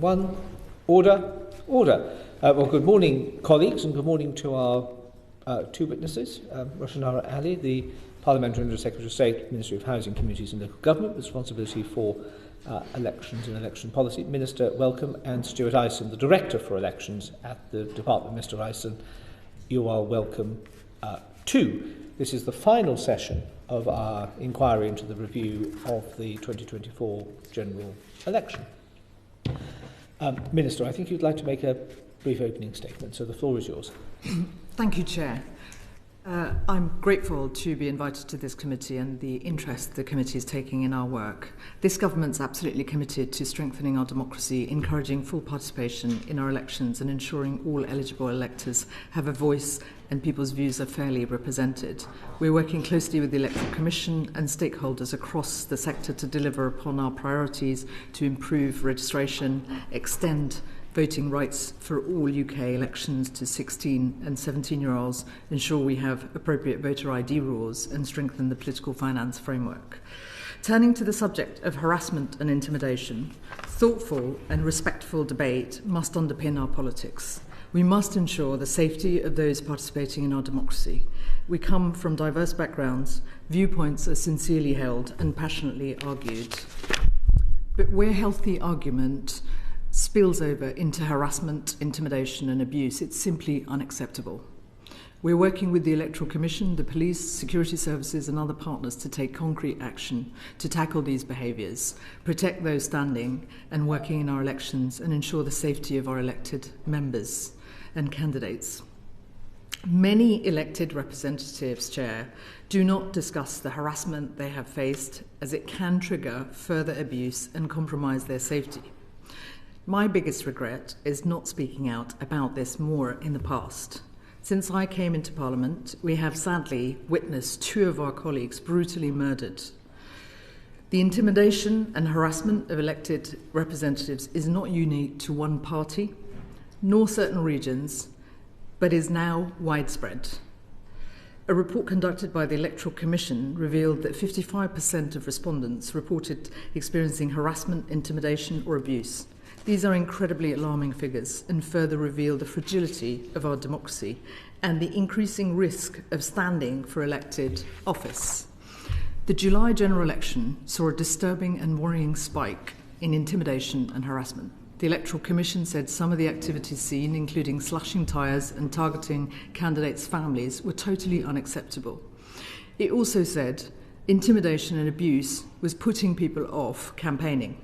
One. Order. Well, good morning, colleagues, and good morning to our two witnesses. Rushanara Ali, the Parliamentary Under Secretary of State, Ministry of Housing, Communities and Local Government, with responsibility for elections and election policy. Minister, welcome. And Stuart Ison, the Director for Elections at the Department. Mr. Ison, you are welcome too. This is the final session of our inquiry into the review of the 2024 general election. Minister, I think you'd like to make a brief opening statement, so the floor is yours. Thank you, Chair. I'm grateful to be invited to this committee and the interest the committee is taking in our work. This government's absolutely committed to strengthening our democracy, encouraging full participation in our elections and ensuring all eligible electors have a voice and people's views are fairly represented. We're working closely with the Electoral Commission and stakeholders across the sector to deliver upon our priorities to improve registration, extend voting rights for all UK elections to 16 and 17-year-olds, ensure we have appropriate voter ID rules and strengthen the political finance framework. Turning to the subject of harassment and intimidation, thoughtful and respectful debate must underpin our politics. We must ensure the safety of those participating in our democracy. We come from diverse backgrounds, viewpoints are sincerely held and passionately argued. But where healthy argument spills over into harassment, intimidation and abuse, it's simply unacceptable. We're working with the Electoral Commission, the police, security services and other partners to take concrete action to tackle these behaviours, protect those standing and working in our elections and ensure the safety of our elected members and candidates. Many elected representatives, Chair, do not discuss the harassment they have faced, as it can trigger further abuse and compromise their safety. My biggest regret is not speaking out about this more in the past. Since I came into Parliament, we have sadly witnessed two of our colleagues brutally murdered. The intimidation and harassment of elected representatives is not unique to one party, nor certain regions, but is now widespread. A report conducted by the Electoral Commission revealed that 55% of respondents reported experiencing harassment, intimidation or abuse. These are incredibly alarming figures and further reveal the fragility of our democracy and the increasing risk of standing for elected office. The July general election saw a disturbing and worrying spike in intimidation and harassment. The Electoral Commission said some of the activities seen, including slashing tyres and targeting candidates' families, were totally unacceptable. It also said intimidation and abuse was putting people off campaigning.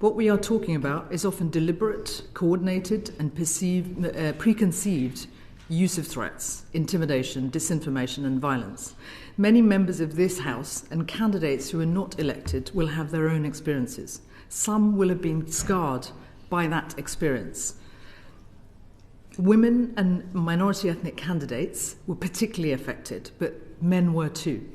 What we are talking about is often deliberate, coordinated and preconceived use of threats, intimidation, disinformation and violence. Many members of this House and candidates who are not elected will have their own experiences. Some will have been scarred by that experience. Women and minority ethnic candidates were particularly affected, but men were too.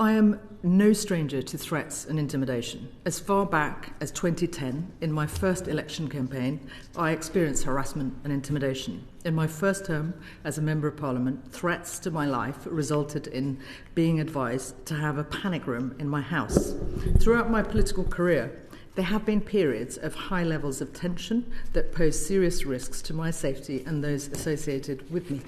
I am no stranger to threats and intimidation. As far back as 2010, in my first election campaign, I experienced harassment and intimidation. In my first term as a Member of Parliament, threats to my life resulted in being advised to have a panic room in my house. Throughout my political career, there have been periods of high levels of tension that pose serious risks to my safety and those associated with me.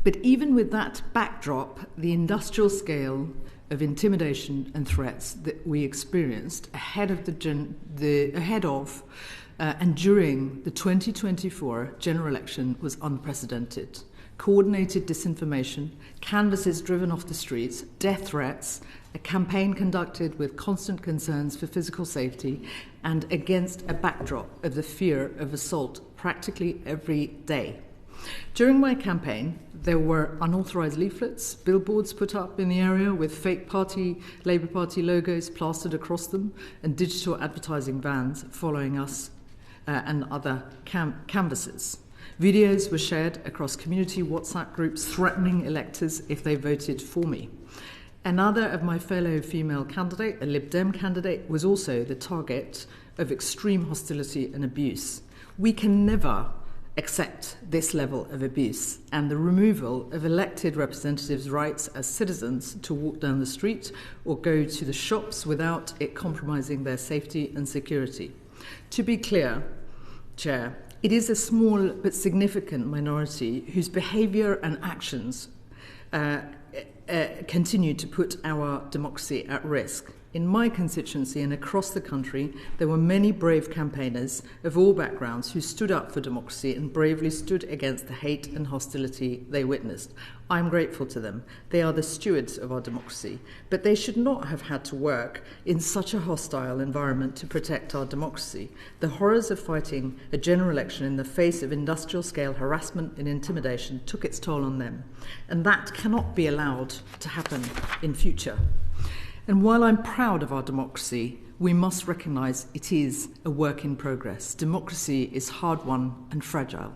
But even with that backdrop, the industrial scale of intimidation and threats that we experienced ahead of and during the 2024 general election was unprecedented. Coordinated disinformation, canvases driven off the streets, death threats, a campaign conducted with constant concerns for physical safety and against a backdrop of the fear of assault practically every day. During my campaign, there were unauthorised leaflets, billboards put up in the area with fake Labour Party logos plastered across them, and digital advertising vans following us and other canvases. Videos were shared across community WhatsApp groups threatening electors if they voted for me. Another of my fellow female candidate, a Lib Dem candidate, was also the target of extreme hostility and abuse. We can never accept this level of abuse and the removal of elected representatives' rights as citizens to walk down the street or go to the shops without it compromising their safety and security. To be clear, Chair, it is a small but significant minority whose behaviour and actions continue to put our democracy at risk. In my constituency and across the country, there were many brave campaigners of all backgrounds who stood up for democracy and bravely stood against the hate and hostility they witnessed. I'm grateful to them. They are the stewards of our democracy, but they should not have had to work in such a hostile environment to protect our democracy. The horrors of fighting a general election in the face of industrial-scale harassment and intimidation took its toll on them, and that cannot be allowed to happen in future. And while I'm proud of our democracy, we must recognise it is a work in progress. Democracy is hard-won and fragile.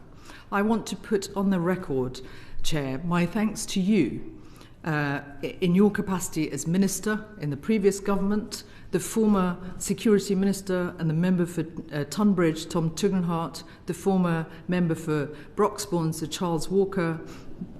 I want to put on the record, Chair, my thanks to you in your capacity as Minister in the previous government, the former Security Minister and the member for Tunbridge, Tom Tugendhat, the former member for Broxbourne, Sir Charles Walker,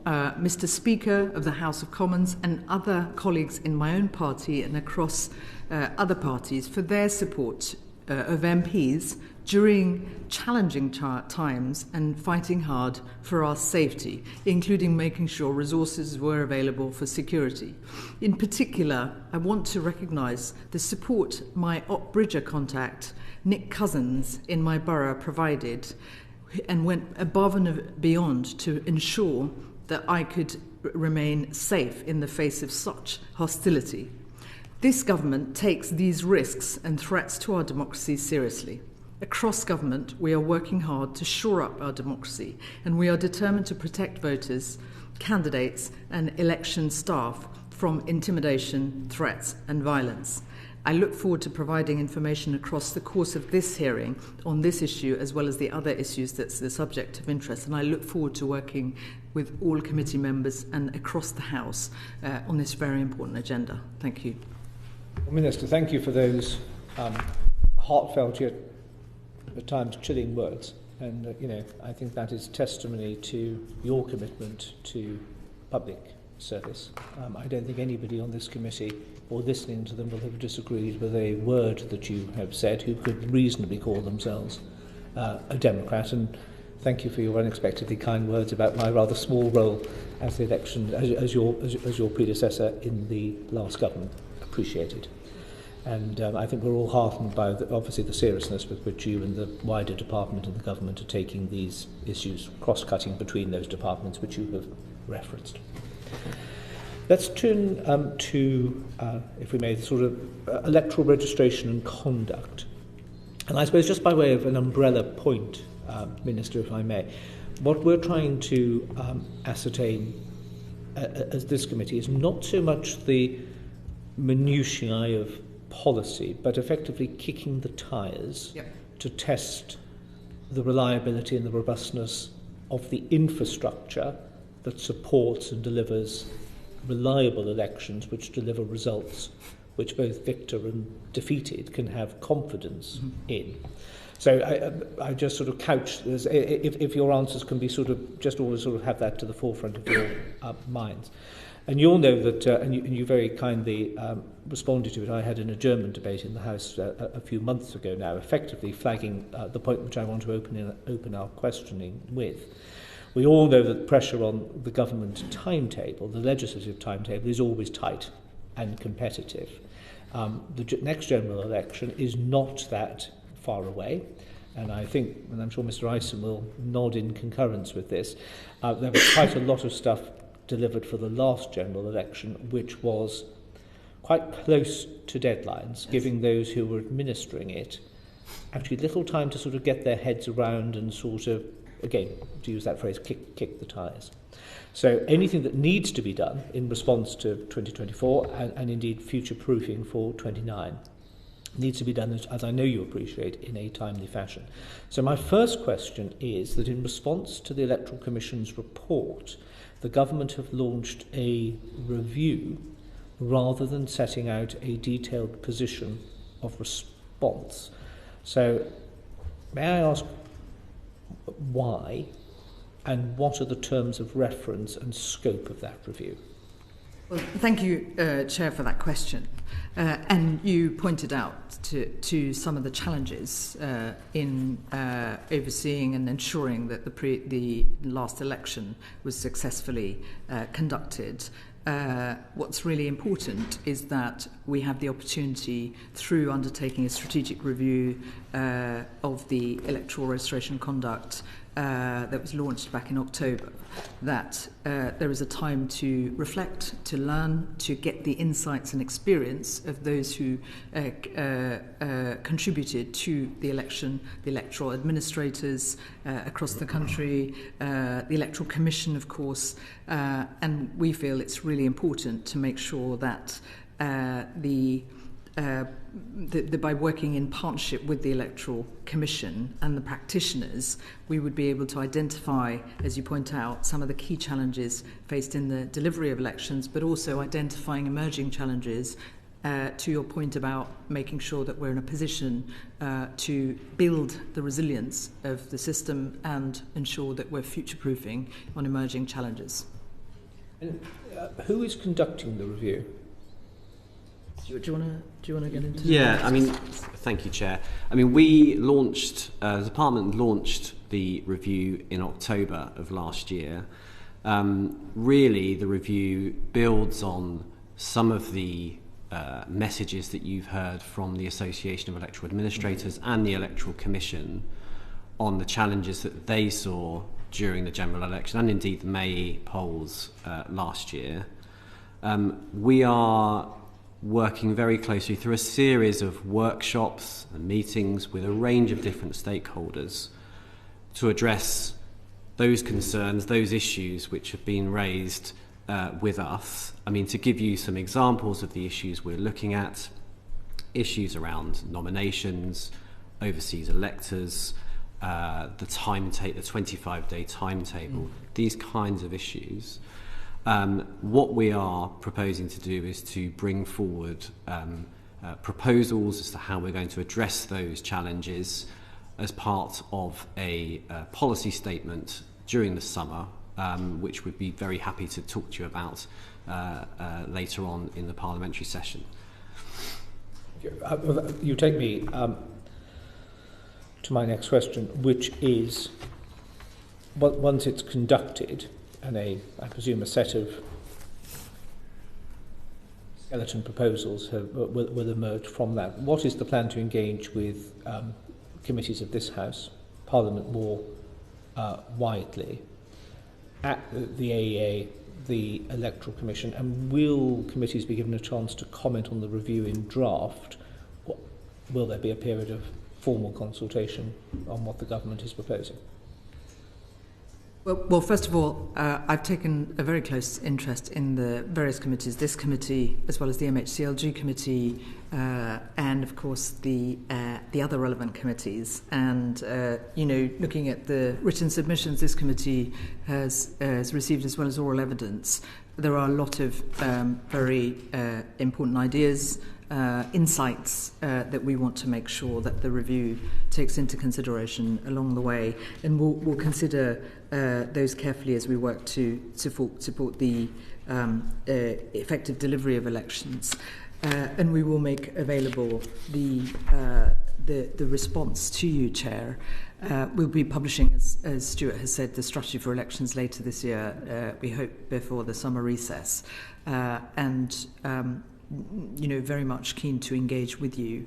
Mr. Speaker of the House of Commons, and other colleagues in my own party and across other parties for their support of MPs during challenging times and fighting hard for our safety, including making sure resources were available for security. In particular, I want to recognise the support my Op Bridger contact, Nick Cousins, in my borough provided, and went above and beyond to ensure that I could remain safe in the face of such hostility. This government takes these risks and threats to our democracy seriously. Across government, we are working hard to shore up our democracy, and we are determined to protect voters, candidates, and election staff from intimidation, threats, and violence. I look forward to providing information across the course of this hearing on this issue, as well as the other issues that's the subject of interest, and I look forward to working with all committee members and across the House on this very important agenda. Thank you. Well, Minister, thank you for those heartfelt yet at times chilling words. And, I think that is testimony to your commitment to public service. I don't think anybody on this committee or listening to them will have disagreed with a word that you have said who could reasonably call themselves a Democrat. And thank you for your unexpectedly kind words about my rather small role as the election, as your predecessor in the last government. Appreciated. And I think we're all heartened by, obviously, the seriousness with which you and the wider department and the government are taking these issues, cross-cutting between those departments which you have referenced. Let's turn to, if we may, the sort of electoral registration and conduct. And I suppose just by way of an umbrella point, Minister, if I may, what we're trying to ascertain as this committee is not so much the minutiae of policy, but effectively kicking the tyres to test the reliability and the robustness of the infrastructure that supports and delivers reliable elections which deliver results which both victor and defeated can have confidence in. So I just sort of couch this, if your answers can be sort of just always sort of have that to the forefront of your minds. And you'll know that, and you very kindly responded to it, I had an adjournment debate in the House a few months ago now, effectively flagging the point which I want to open our questioning with. We all know that pressure on the government timetable, the legislative timetable, is always tight and competitive. The next general election is not that far away, and I think, and I'm sure Mr. Ison will nod in concurrence with this, there was quite a lot of stuff delivered for the last general election, which was quite close to deadlines, giving those who were administering it actually little time to sort of get their heads around and sort of, again, to use that phrase, kick the tyres. So anything that needs to be done in response to 2024 and indeed future-proofing for 29 needs to be done, as I know you appreciate, in a timely fashion. So my first question is that in response to the Electoral Commission's report, the government have launched a review rather than setting out a detailed position of response. So may I ask why, and what are the terms of reference and scope of that review? Well, thank you, Chair, for that question. And you pointed out to some of the challenges in overseeing and ensuring that the last election was successfully conducted. What's really important is that we have the opportunity, through undertaking a strategic review of the electoral registration conduct that was launched back in October, that there is a time to reflect, to learn, to get the insights and experience of those who contributed to the election, the electoral administrators across the country, the Electoral Commission, of course, and we feel it's really important to make sure that by working in partnership with the Electoral Commission and the practitioners, we would be able to identify, as you point out, some of the key challenges faced in the delivery of elections, but also identifying emerging challenges, to your point about making sure that we're in a position to build the resilience of the system and ensure that we're future-proofing on emerging challenges. And who is conducting the review? Stuart, do you want to get into? Yeah, I mean, thank you, Chair. I mean, we launched, the Department launched the review in October of last year. Really, the review builds on some of the messages that you've heard from the Association of Electoral Administrators and the Electoral Commission on the challenges that they saw during the general election and indeed the May polls last year. We are working very closely through a series of workshops and meetings with a range of different stakeholders to address those concerns, those issues which have been raised with us. I mean, to give you some examples of the issues we're looking at, issues around nominations, overseas electors, the 25-day timetable, these kinds of issues. What we are proposing to do is to bring forward proposals as to how we're going to address those challenges as part of a policy statement during the summer, which we'd be very happy to talk to you about later on in the parliamentary session. You take me to my next question, which is, once it's conducted, and I presume a set of skeleton proposals will emerge from that. What is the plan to engage with committees of this House, Parliament more widely, at the AEA, the Electoral Commission, and will committees be given a chance to comment on the review in draft? Will there be a period of formal consultation on what the government is proposing? Well, first of all, I've taken a very close interest in the various committees, this committee, as well as the MHCLG committee, and of course the other relevant committees. And looking at the written submissions this committee has received, as well as oral evidence, there are a lot of very important ideas, insights that we want to make sure that the review takes into consideration along the way, and we'll consider those carefully as we work to support the effective delivery of elections, and we will make available the response to you, Chair. We'll be publishing, as Stuart has said, the strategy for elections later this year. We hope before the summer recess, and very much keen to engage with you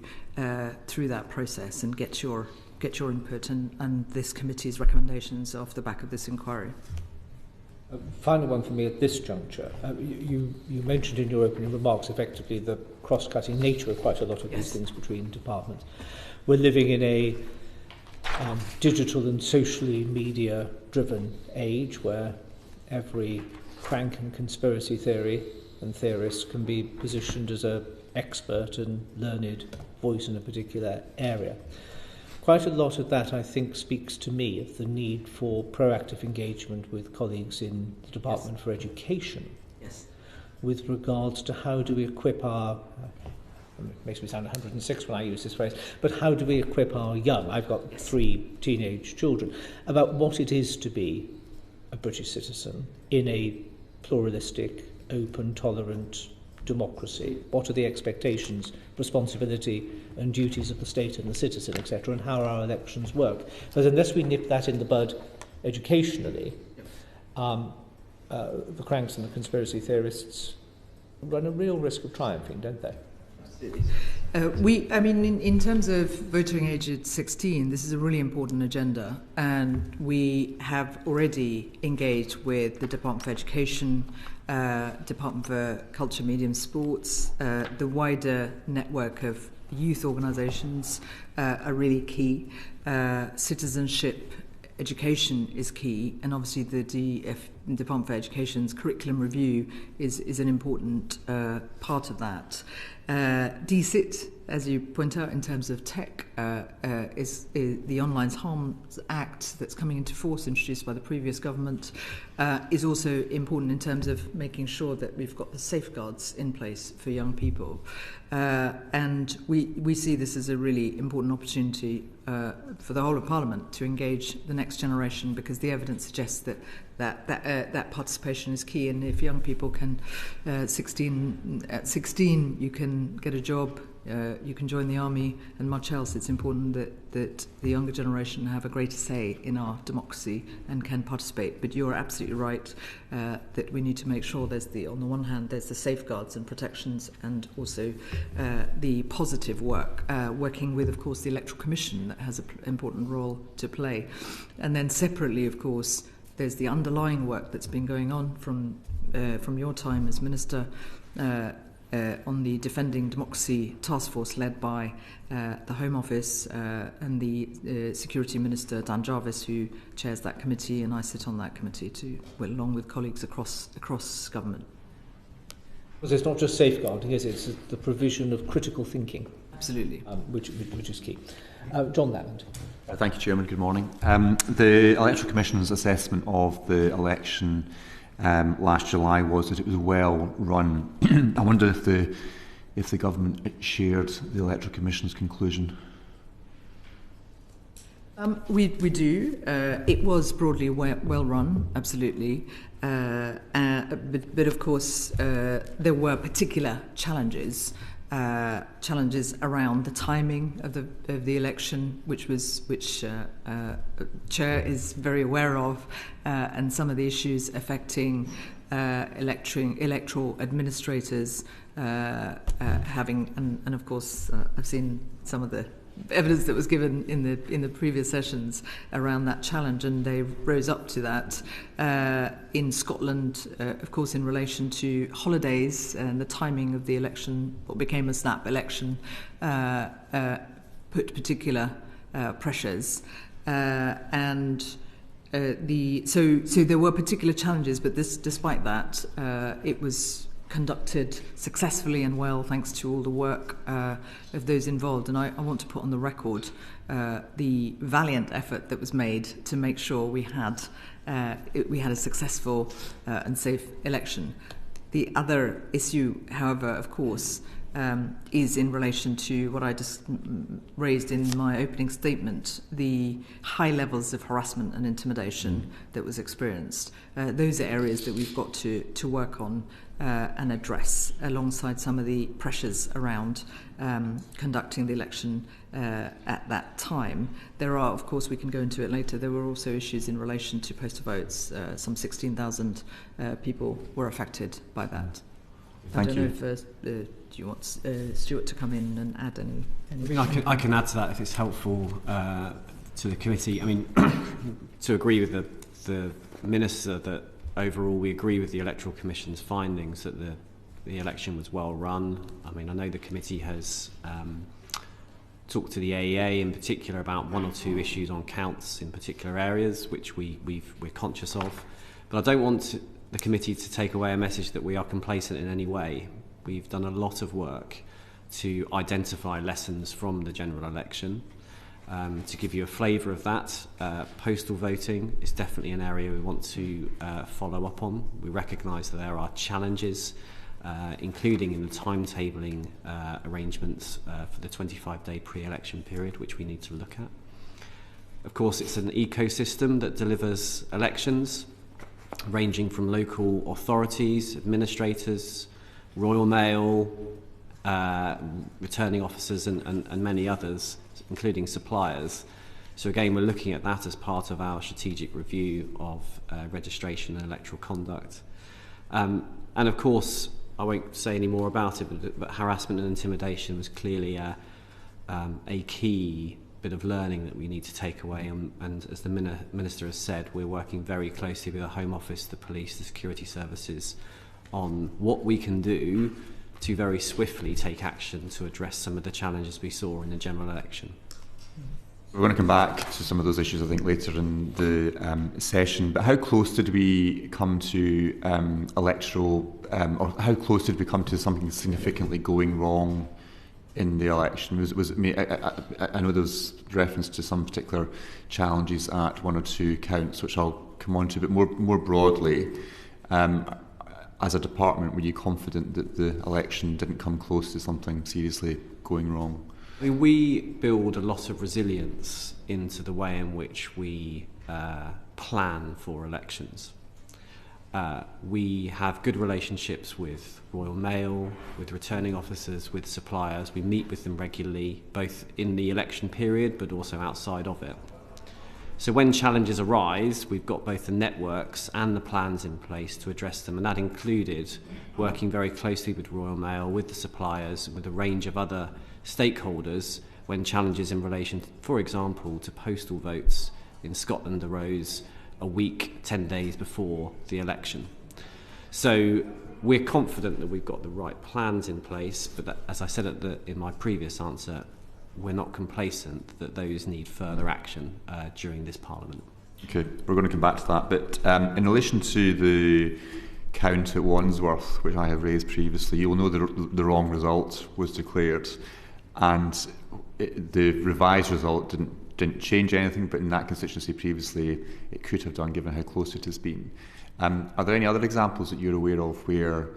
through that process and get your input and this committee's recommendations off the back of this inquiry. Final one for me at this juncture. You mentioned in your opening remarks effectively the cross-cutting nature of quite a lot of these things between departments. We're living in a digital and socially media-driven age where every crank and conspiracy theory and theorist can be positioned as an expert and learned voice in a particular area. Quite a lot of that, I think, speaks to me of the need for proactive engagement with colleagues in the Department for Education with regards to how do we equip our, it makes me sound 106 when I use this phrase, but how do we equip our young, I've got 3 teenage children, about what it is to be a British citizen in a pluralistic open, tolerant democracy? What are the expectations, responsibility and duties of the state and the citizen, etc., and how our elections work? But unless we nip that in the bud educationally, the cranks and the conspiracy theorists run a real risk of triumphing, don't they? In terms of voting age at 16, this is a really important agenda, and we have already engaged with the Department for Education, Department for Culture, Media and Sports. The wider network of youth organisations are really key. Citizenship education is key, and obviously the Department for Education's curriculum review is an important part of that. DCIT, as you point out, in terms of tech, is the Online Harms Act that's coming into force, introduced by the previous government, is also important in terms of making sure that we've got the safeguards in place for young people. And we see this as a really important opportunity for the whole of Parliament to engage the next generation, because the evidence suggests that participation is key. And if young people can, at 16 you can get a job, you can join the army and much else, it's important that the younger generation have a greater say in our democracy and can participate. But you're absolutely right that we need to make sure on the one hand, there's the safeguards and protections, and also the positive work, working with, of course, the Electoral Commission that has an important role to play. And then separately, of course, there's the underlying work that's been going on from your time as Minister on the Defending Democracy Task Force led by the Home Office and the Security Minister Dan Jarvis, who chairs that committee, and I sit on that committee along with colleagues across government. Because it's not just safeguarding, is it? It's the provision of critical thinking. Absolutely. Which is key. John Lalland. Thank you, Chairman. Good morning. The Electoral Commission's assessment of the election last July was that it was well run. I wonder if the government shared the Electoral Commission's conclusion. We do. It was broadly well run, absolutely. But of course, there were particular challenges around the timing of the election, which Chair is very aware of, and some of the issues affecting electoral administrators having, and of course, I've seen some of the evidence that was given in the previous sessions around that challenge, and they rose up to that. In Scotland, of course, in relation to holidays and the timing of the election, what became a snap election, put particular pressures, and so there were particular challenges, but despite that, it was conducted successfully and well, thanks to all the work of those involved. And I want to put on the record the valiant effort that was made to make sure we had a successful and safe election. The other issue, however, of course, is in relation to what I just raised in my opening statement, the high levels of harassment and intimidation that was experienced. Those are areas that we've got to work on and address, alongside some of the pressures around conducting the election at that time. There are, of course, we can go into it later, there were also issues in relation to postal votes. Some 16,000 people were affected by that. Thank you. I don't know if do you want Stuart to come in and add any? I can add to that if it's helpful to the committee. I mean, to agree with the Minister that overall we agree with the Electoral Commission's findings that the election was well run. I mean, I know the committee has talked to the AEA in particular about one or two issues on counts in particular areas, which we're conscious of. But I don't want the committee to take away a message that we are complacent in any way. We've done a lot of work to identify lessons from the general election. To give you a flavour of that, postal voting is definitely an area we want to follow up on. We recognise that there are challenges, including in the timetabling arrangements for the 25-day pre-election period, which we need to look at. Of course, it's an ecosystem that delivers elections. ranging from local authorities, administrators, Royal Mail, returning officers and many others, including suppliers. So again, we're looking at that as part of our strategic review of registration and electoral conduct. And of course, I won't say any more about it, but harassment and intimidation was clearly a key bit of learning that we need to take away. And as the Minister has said, we're working very closely with the Home Office, the police, the security services on what we can do to very swiftly take action to address some of the challenges we saw in the general election. We're going to come back to some of those issues, I think, later in the session. But how close did we come to electoral, or how close did we come to something significantly going wrong in the election? I know there was reference to some particular challenges at one or two counts, which I'll come on to, but more broadly, as a department, were you confident that the election didn't come close to something seriously going wrong? I mean, we build a lot of resilience into the way in which we plan for elections. We have good relationships with Royal Mail, with returning officers, with suppliers. We meet with them regularly, both in the election period but also outside of it. So when challenges arise, we've got both the networks and the plans in place to address them, and that included working very closely with Royal Mail, with the suppliers, with a range of other stakeholders when challenges in relation, for example, to postal votes in Scotland arose a week, 10 days before the election. So we're confident that we've got the right plans in place, but that, as I said in my previous answer, we're not complacent that those need further action during this Parliament. Okay, we're going to come back to that, but in relation to the count at Wandsworth, which I have raised previously, you'll know the wrong result was declared, and the revised result didn't change anything, but in that constituency previously it could have done, given how close it has been. Are there any other examples that you're aware of where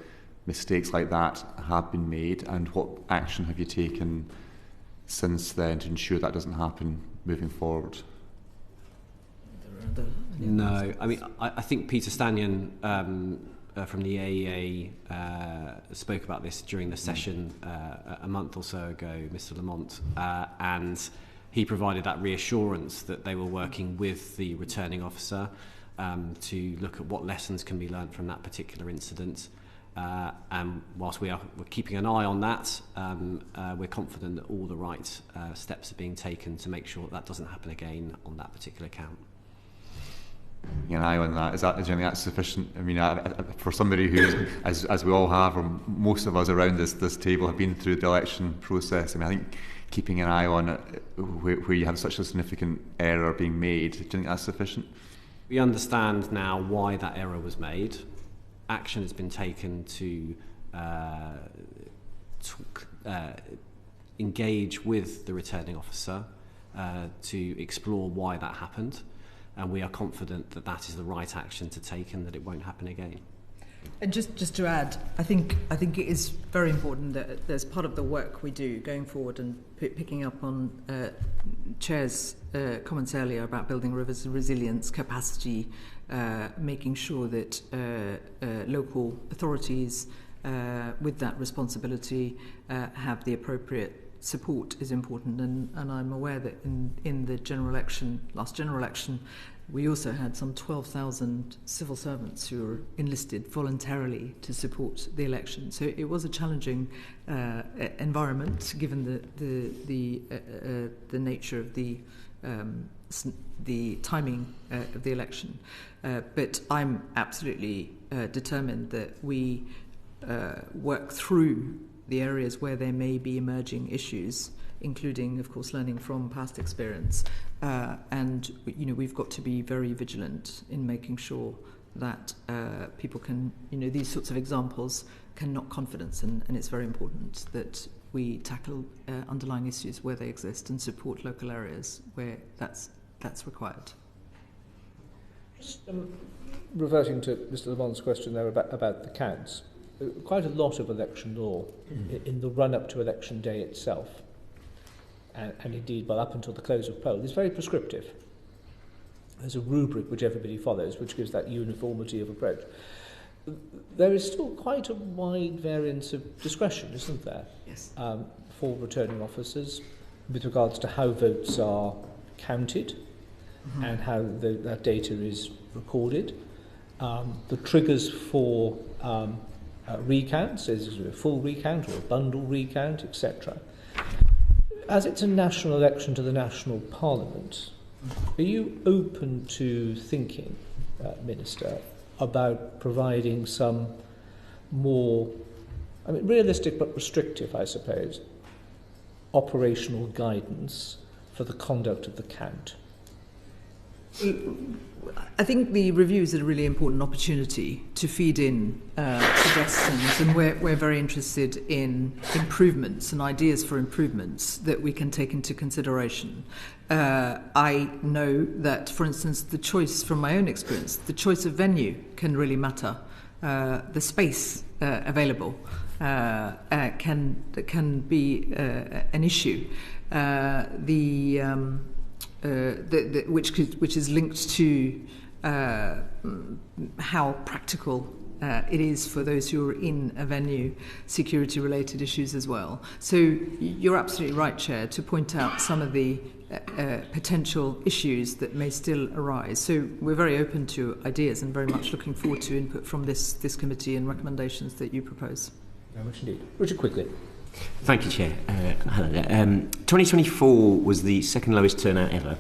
mistakes like that have been made, and what action have you taken since then to ensure that doesn't happen moving forward? No, I mean, I think Peter Stanyon from the AEA spoke about this during the session a month or so ago, Mr. Lamont, and he provided that reassurance that they were working with the returning officer to look at what lessons can be learned from that particular incident. And whilst we're keeping an eye on that, we're confident that all the right steps are being taken to make sure that doesn't happen again on that particular count. An eye on that. Is you think that's sufficient? I mean, for somebody who, as we all have, or most of us around this table have been through the election process, I mean, I think keeping an eye on it where you have such a significant error being made, do you think that's sufficient? We understand now why that error was made. Action has been taken to engage with the returning officer to explore why that happened, and we are confident that that is the right action to take and that it won't happen again. And just to add, I think it is very important that as part of the work we do going forward, and picking up on Chair's comments earlier about building resilience capacity, making sure that local authorities with that responsibility have the appropriate support is important. And I'm aware that in the last general election, we also had some 12,000 civil servants who were enlisted voluntarily to support the election. So it was a challenging environment, given the nature of the timing of the election. But I'm absolutely determined that we work through the areas where there may be emerging issues, including, of course, learning from past experience. And we've got to be very vigilant in making sure that people can, these sorts of examples can knock confidence, and it's very important that we tackle underlying issues where they exist and support local areas where that's required. Just reverting to Mr. Lamont's question there about the counts, quite a lot of election law in the run-up to election day itself, and indeed, up until the close of poll, is very prescriptive. there's a rubric which everybody follows, which gives that uniformity of approach. There is still quite a wide variance of discretion, isn't there? Yes. For returning officers with regards to how votes are counted and how that data is recorded. The triggers for recounts, is it a full recount or a bundle recount, etc. As it's a national election to the national parliament, are you open to thinking, Minister, about providing some more, realistic but restrictive, I suppose, operational guidance for the conduct of the count? I think the review is a really important opportunity to feed in suggestions, and we're very interested in improvements and ideas for improvements that we can take into consideration. I know that, for instance, the choice, from my own experience, the choice of venue can really matter. The space available can be an issue. Which is linked to how practical it is for those who are in a venue, security-related issues as well. So you're absolutely right, Chair, to point out some of the potential issues that may still arise. So we're very open to ideas and very much looking forward to input from this committee and recommendations that you propose. Very much indeed. Richard, quickly. Thank you, Chair. 2024 was the second lowest turnout ever,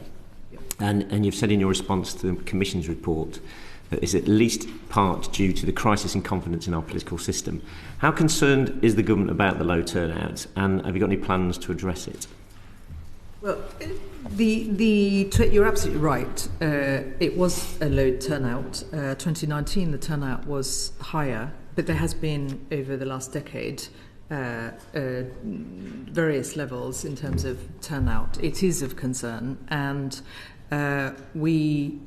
and you've said in your response to the Commission's report that it's at least part due to the crisis in confidence in our political system. How concerned is the government about the low turnout, and have you got any plans to address it? Well, you're absolutely right. It was a low turnout. 2019, the turnout was higher, but there has been, over the last decade, various levels in terms of turnout. It is of concern, and we've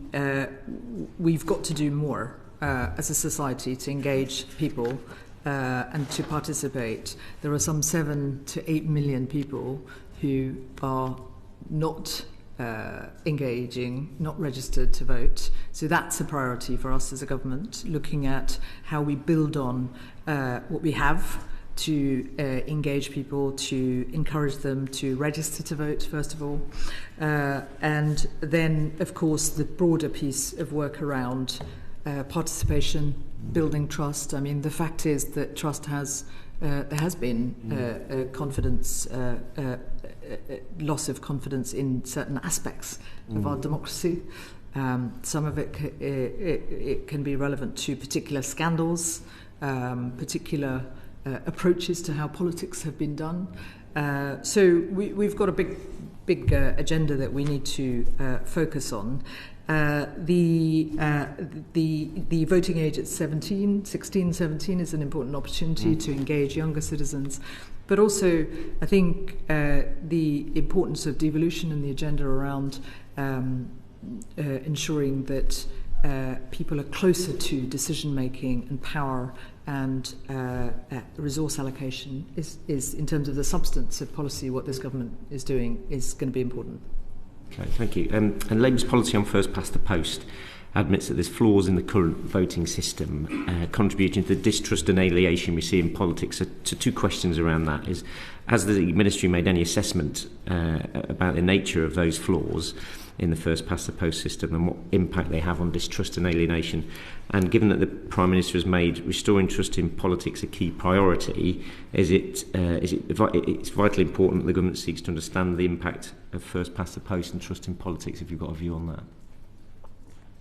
got to do more as a society to engage people and to participate. There are some 7 to 8 million people who are not engaging, not registered to vote. So that's a priority for us as a government, looking at how we build on what we have to engage people, to encourage them to register to vote, first of all. And then, of course, the broader piece of work around participation, building trust. I mean, the fact is that trust there has been confidence, loss of confidence in certain aspects of our democracy. Some of it can be relevant to particular scandals, particular approaches to how politics have been done. So we've got a big agenda that we need to focus on. The voting age at 16, 17 is an important opportunity to engage younger citizens. But also, I think the importance of devolution and the agenda around ensuring that people are closer to decision-making and power and resource allocation is, in terms of the substance of policy, what this government is doing is going to be important. Okay, thank you. And Labour's policy on first past the post admits that there's flaws in the current voting system, contributing to the distrust and alienation we see in politics. So two questions around that is, has the Ministry made any assessment about the nature of those flaws in the first past the post system and what impact they have on distrust and alienation? And given that the Prime Minister has made restoring trust in politics a key priority, it's vitally important that the government seeks to understand the impact of first past the post and trust in politics, if you've got a view on that?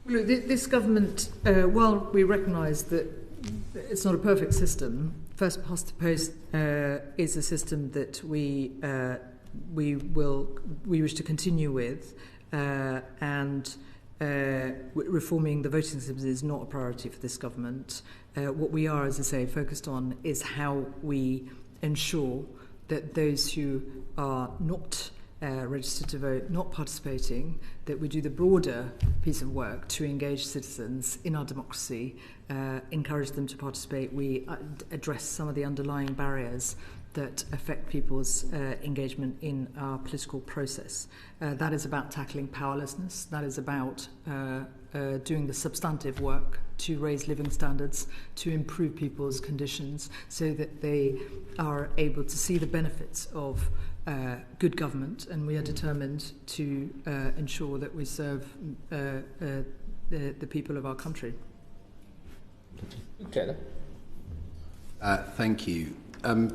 Look, this government, while we recognise that it's not a perfect system, first past the post is a system that we wish to continue with. And reforming the voting system is not a priority for this government. What we are, as I say, focused on is how we ensure that those who are not registered to vote, not participating, that we do the broader piece of work to engage citizens in our democracy, encourage them to participate. We address some of the underlying barriers that affect people's engagement in our political process. That is about tackling powerlessness. That is about doing the substantive work to raise living standards, to improve people's conditions so that they are able to see the benefits of good government, and we are determined to ensure that we serve the people of our country. Taylor. Thank you.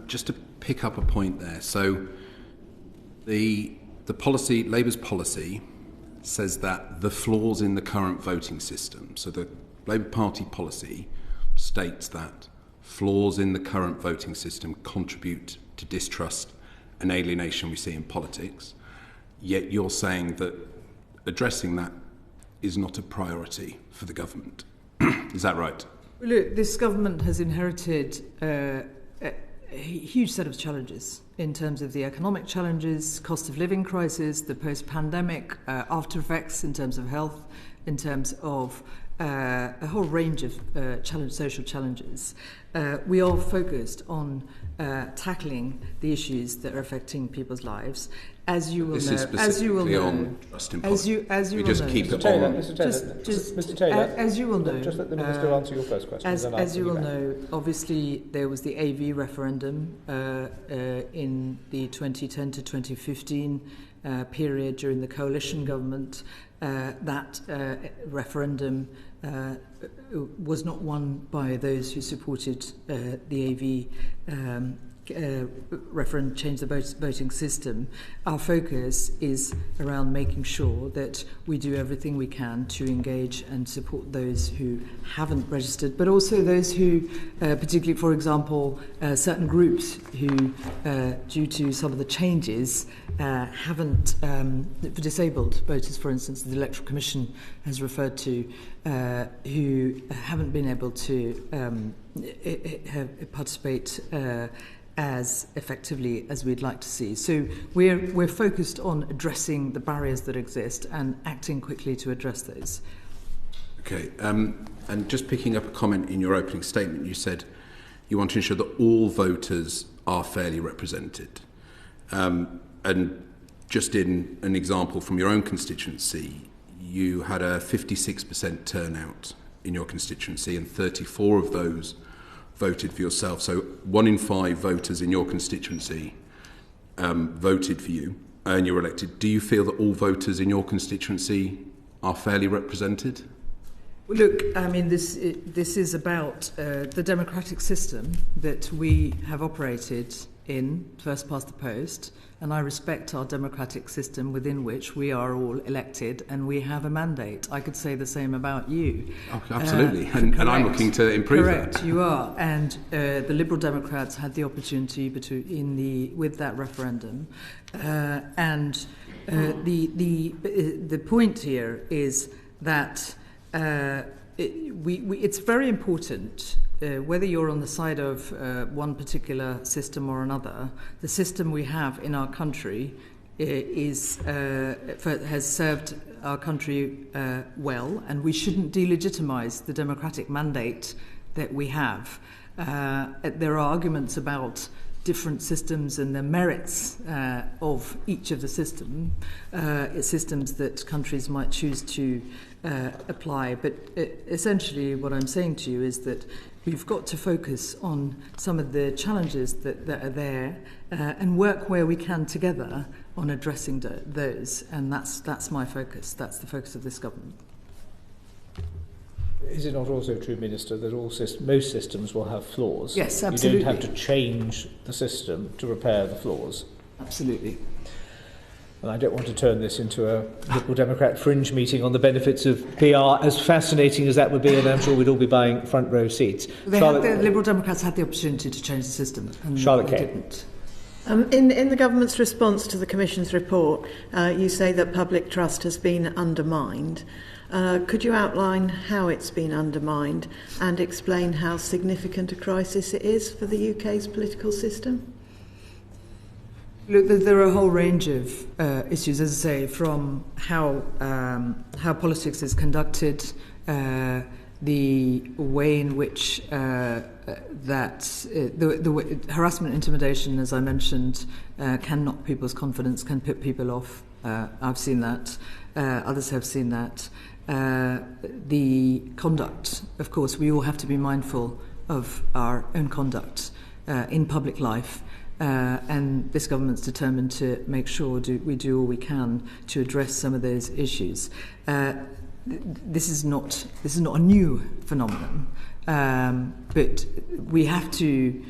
Just to pick up a point there, so the policy, Labour's policy, says that the flaws in the current voting system, so the Labour Party policy states that flaws in the current voting system contribute to distrust and alienation we see in politics, yet you're saying that addressing that is not a priority for the government. Is that right? Look, this government has inherited a huge set of challenges in terms of the economic challenges, cost of living crisis, the post-pandemic after effects in terms of health, in terms of a whole range of social challenges. We are focused on tackling the issues that are affecting people's lives. As you will know, as you will know, Mr. Taylor, as you will know, just let the Minister answer your first question. As you will know, obviously there was the AV referendum in the 2010 to 2015 period during the coalition government. That referendum was not won by those who supported the AV referendum, change the voting system. Our focus is around making sure that we do everything we can to engage and support those who haven't registered, but also those who, particularly, for example, certain groups who, due to some of the changes, haven't, for disabled voters, for instance, the Electoral Commission has referred to, who haven't been able to participate as effectively as we'd like to see. So we're focused on addressing the barriers that exist and acting quickly to address those. Okay, and just picking up a comment in your opening statement, you said you want to ensure that all voters are fairly represented. And just in an example from your own constituency, you had a 56% turnout in your constituency and 34 of those voted for yourself. So 1 in 5 voters in your constituency voted for you and you were elected. Do you feel that all voters in your constituency are fairly represented? Well, look, I mean, this is about the democratic system that we have operated in, first past the post, and I respect our democratic system within which we are all elected and we have a mandate. I could say the same about you. Oh, absolutely, and I'm looking to improve that. Correct, you are. And the Liberal Democrats had the opportunity with that referendum. And the point here is that it's very important, whether you're on the side of one particular system or another, the system we have in our country has served our country well, and we shouldn't delegitimize the democratic mandate that we have. There are arguments about different systems and the merits of each of the systems that countries might choose to apply. But essentially what I'm saying to you is that we've got to focus on some of the challenges that are there and work where we can together on addressing those. And that's my focus. That's the focus of this government. Is it not also true, Minister, that most systems will have flaws? Yes, absolutely. You don't have to change the system to repair the flaws. Absolutely. And I don't want to turn this into a Liberal Democrat fringe meeting on the benefits of PR, as fascinating as that would be, and I'm sure we'd all be buying front row seats. The Liberal Democrats had the opportunity to change the system, and Charlotte they Kay. didn't. In the government's response to the Commission's report, you say that public trust has been undermined. Could you outline how it's been undermined and explain how significant a crisis it is for the UK's political system? Look, there are a whole range of issues, as I say, from how politics is conducted, the way in which the harassment, intimidation, as I mentioned, can knock people's confidence, can put people off. I've seen that. Others have seen that. The conduct, of course, we all have to be mindful of our own conduct in public life. And this government's determined to make sure we do all we can to address some of those issues. This is not a new phenomenon, but we have to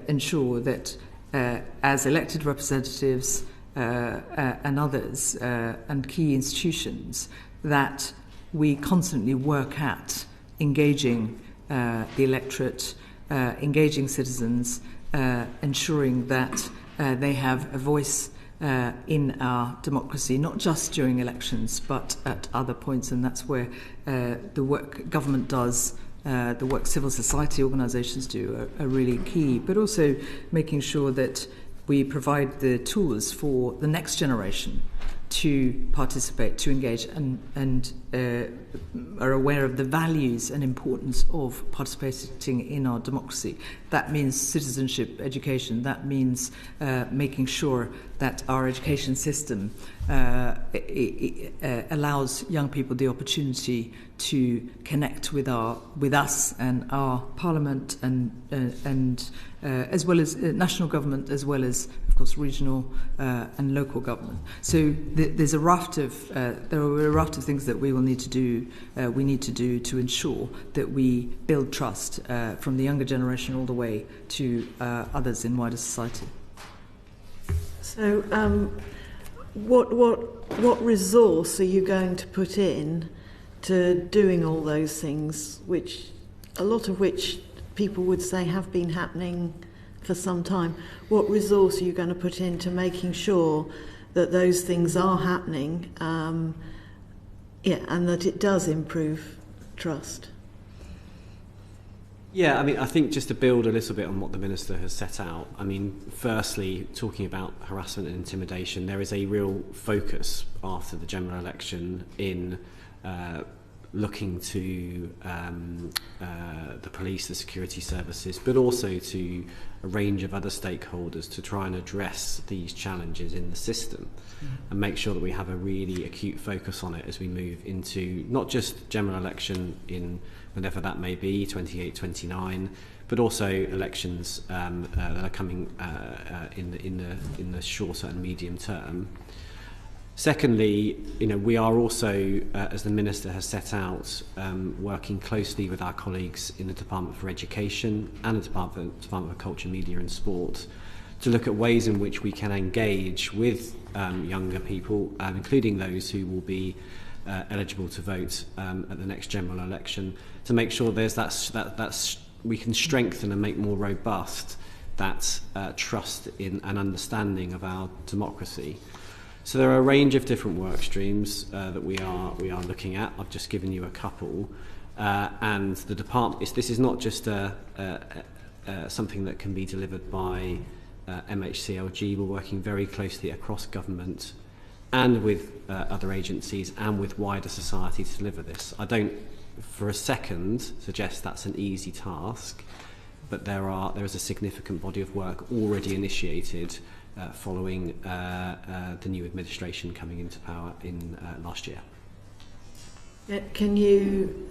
ensure that as elected representatives and others and key institutions, that we constantly work at engaging the electorate, engaging citizens, ensuring that they have a voice in our democracy, not just during elections, but at other points. And that's where the work government does, the work civil society organisations do are really key, but also making sure that we provide the tools for the next generation to participate, to engage, and are aware of the values and importance of participating in our democracy. That means citizenship education. That means making sure that our education system allows young people the opportunity to connect with us and our Parliament and as well as national government, as well as, of course, regional and local government. So there are a raft of things that we will need to do. We need to do to ensure that we build trust from the younger generation all the way to others in wider society. So, what resource are you going to put in to doing all those things, which a lot of which people would say have been happening for some time? What resource are you going to put into making sure that those things are happening, and that it does improve trust? Yeah, I mean, I think just to build a little bit on what the Minister has set out, I mean, firstly, talking about harassment and intimidation, there is a real focus after the general election in looking to the police, the security services, but also to a range of other stakeholders to try and address these challenges in the system and make sure that we have a really acute focus on it as we move into not just general election in whenever that may be, 28, 29, but also elections that are coming in the shorter and medium term. Secondly, we are also, as the Minister has set out, working closely with our colleagues in the Department for Education and the Department for Culture, Media and Sport to look at ways in which we can engage with younger people, including those who will be eligible to vote at the next general election, to make sure there's that's we can strengthen and make more robust that trust in and understanding of our democracy. So there are a range of different work streams that we are looking at. I've just given you a couple, and the department. This is not just something that can be delivered by MHCLG. We're working very closely across government and with other agencies and with wider society to deliver this. I don't, for a second, suggest that's an easy task, but there is a significant body of work already initiated following the new administration coming into power in last year. Can you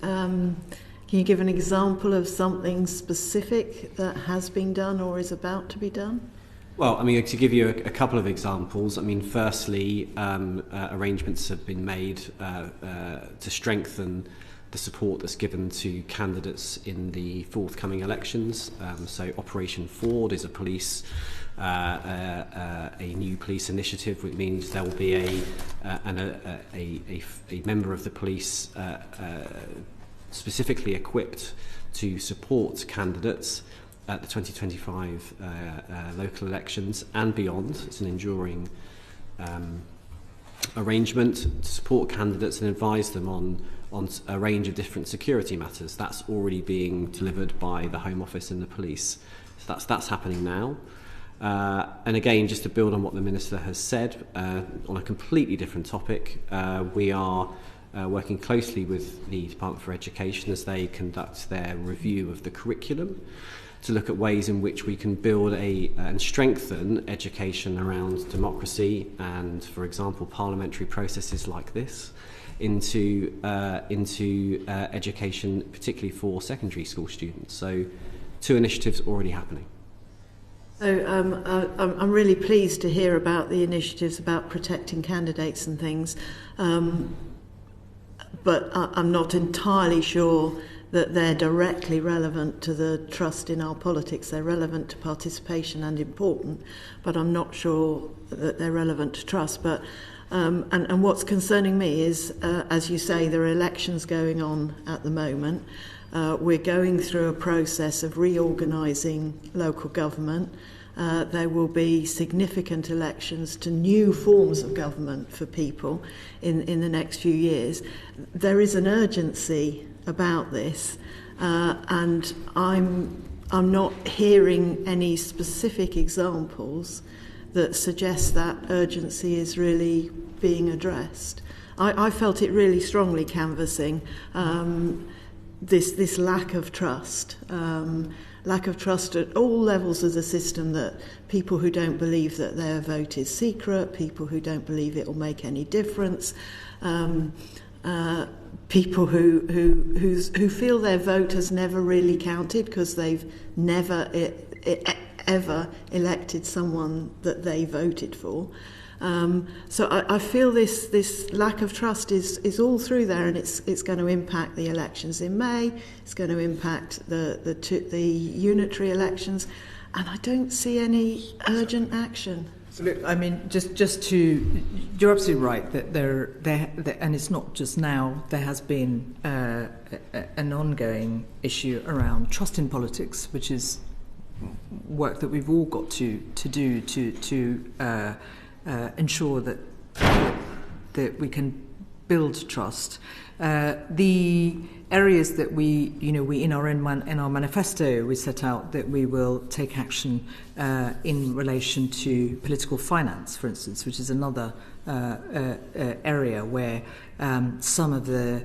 give an example of something specific that has been done or is about to be done? Well, I mean, to give you a couple of examples, I mean, firstly, arrangements have been made to strengthen the support that's given to candidates in the forthcoming elections. So Operation Ford is a new police initiative, which means there will be a member of the police specifically equipped to support candidates at the 2025 local elections and beyond. It's an enduring arrangement to support candidates and advise them on a range of different security matters. That's already being delivered by the Home Office and the police. So that's happening now. And again, just to build on what the Minister has said, on a completely different topic, we are working closely with the Department for Education as they conduct their review of the curriculum, to look at ways in which we can build and strengthen education around democracy and, for example, parliamentary processes like this into education, particularly for secondary school students. So 2 initiatives already happening. So I'm really pleased to hear about the initiatives about protecting candidates and things, but I'm not entirely sure that they're directly relevant to the trust in our politics. They're relevant to participation and important, but I'm not sure that they're relevant to trust. But and what's concerning me is, as you say, there are elections going on at the moment. We're going through a process of reorganising local government. There will be significant elections to new forms of government for people in the next few years. There is an urgency about this, and I'm not hearing any specific examples that suggest that urgency is really being addressed. I felt it really strongly canvassing this lack of trust. Lack of trust at all levels of the system, that people who don't believe that their vote is secret, people who don't believe it will make any difference, people who feel their vote has never really counted because they've never ever elected someone that they voted for. So I feel this lack of trust is all through there, and it's going to impact the elections in May. It's going to impact the unitary elections, and I don't see any urgent action. So look, I mean, just to, you're absolutely right that there, and it's not just now. There has been an ongoing issue around trust in politics, which is work that we've all got to do to ensure that we can build trust. The areas that we in our manifesto we set out that we will take action in relation to political finance, for instance, which is another area where some of the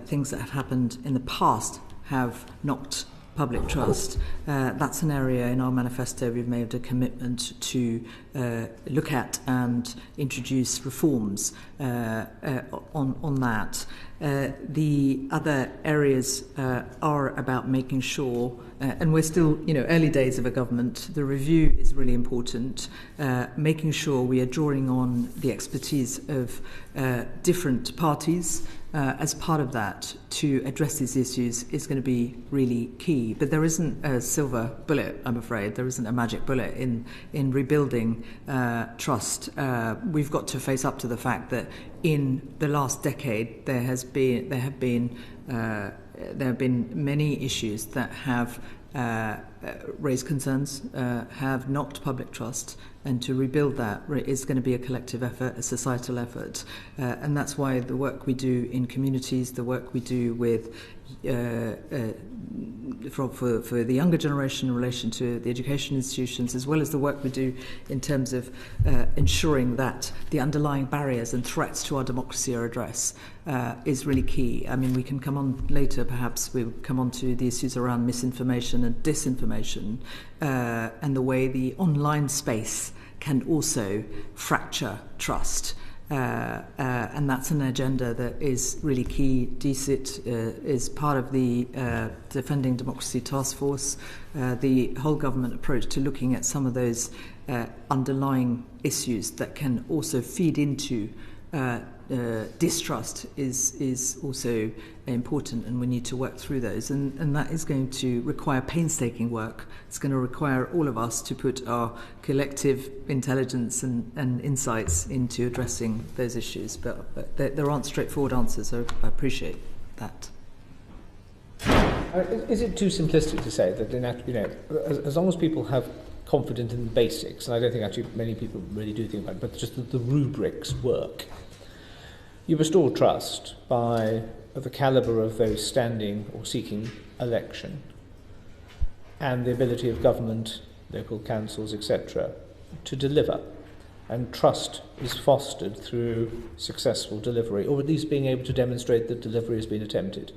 things that have happened in the past have knocked public trust. That's an area in our manifesto we've made a commitment to look at and introduce reforms on that. The other areas are about making sure, and we're still, early days of a government, the review is really important, making sure we are drawing on the expertise of different parties as part of that to address these issues is going to be really key. But there isn't a silver bullet, I'm afraid. There isn't a magic bullet in rebuilding trust. We've got to face up to the fact that in the last decade there have been many issues that have raised concerns, have knocked public trust, and to rebuild that is going to be a collective effort, a societal effort, and that's why the work we do in communities, the work we do with for the younger generation in relation to the education institutions, as well as the work we do in terms of ensuring that the underlying barriers and threats to our democracy are addressed, is really key. I mean, we can come on later, perhaps we'll come on to the issues around misinformation and disinformation, and the way the online space can also fracture trust. And that's an agenda that is really key. DCIT is part of the Defending Democracy Task Force. The whole government approach to looking at some of those underlying issues that can also feed into distrust is also important, and we need to work through those, and that is going to require painstaking work. It's going to require all of us to put our collective intelligence and insights into addressing those issues, but there aren't straightforward answers, so I appreciate that. Is it too simplistic to say that as long as people have confidence in the basics, and I don't think actually many people really do think about it, but just that the rubrics work, you restore trust by the calibre of those standing or seeking election and the ability of government, local councils, etc., to deliver. and trust is fostered through successful delivery, or at least being able to demonstrate that delivery has been attempted?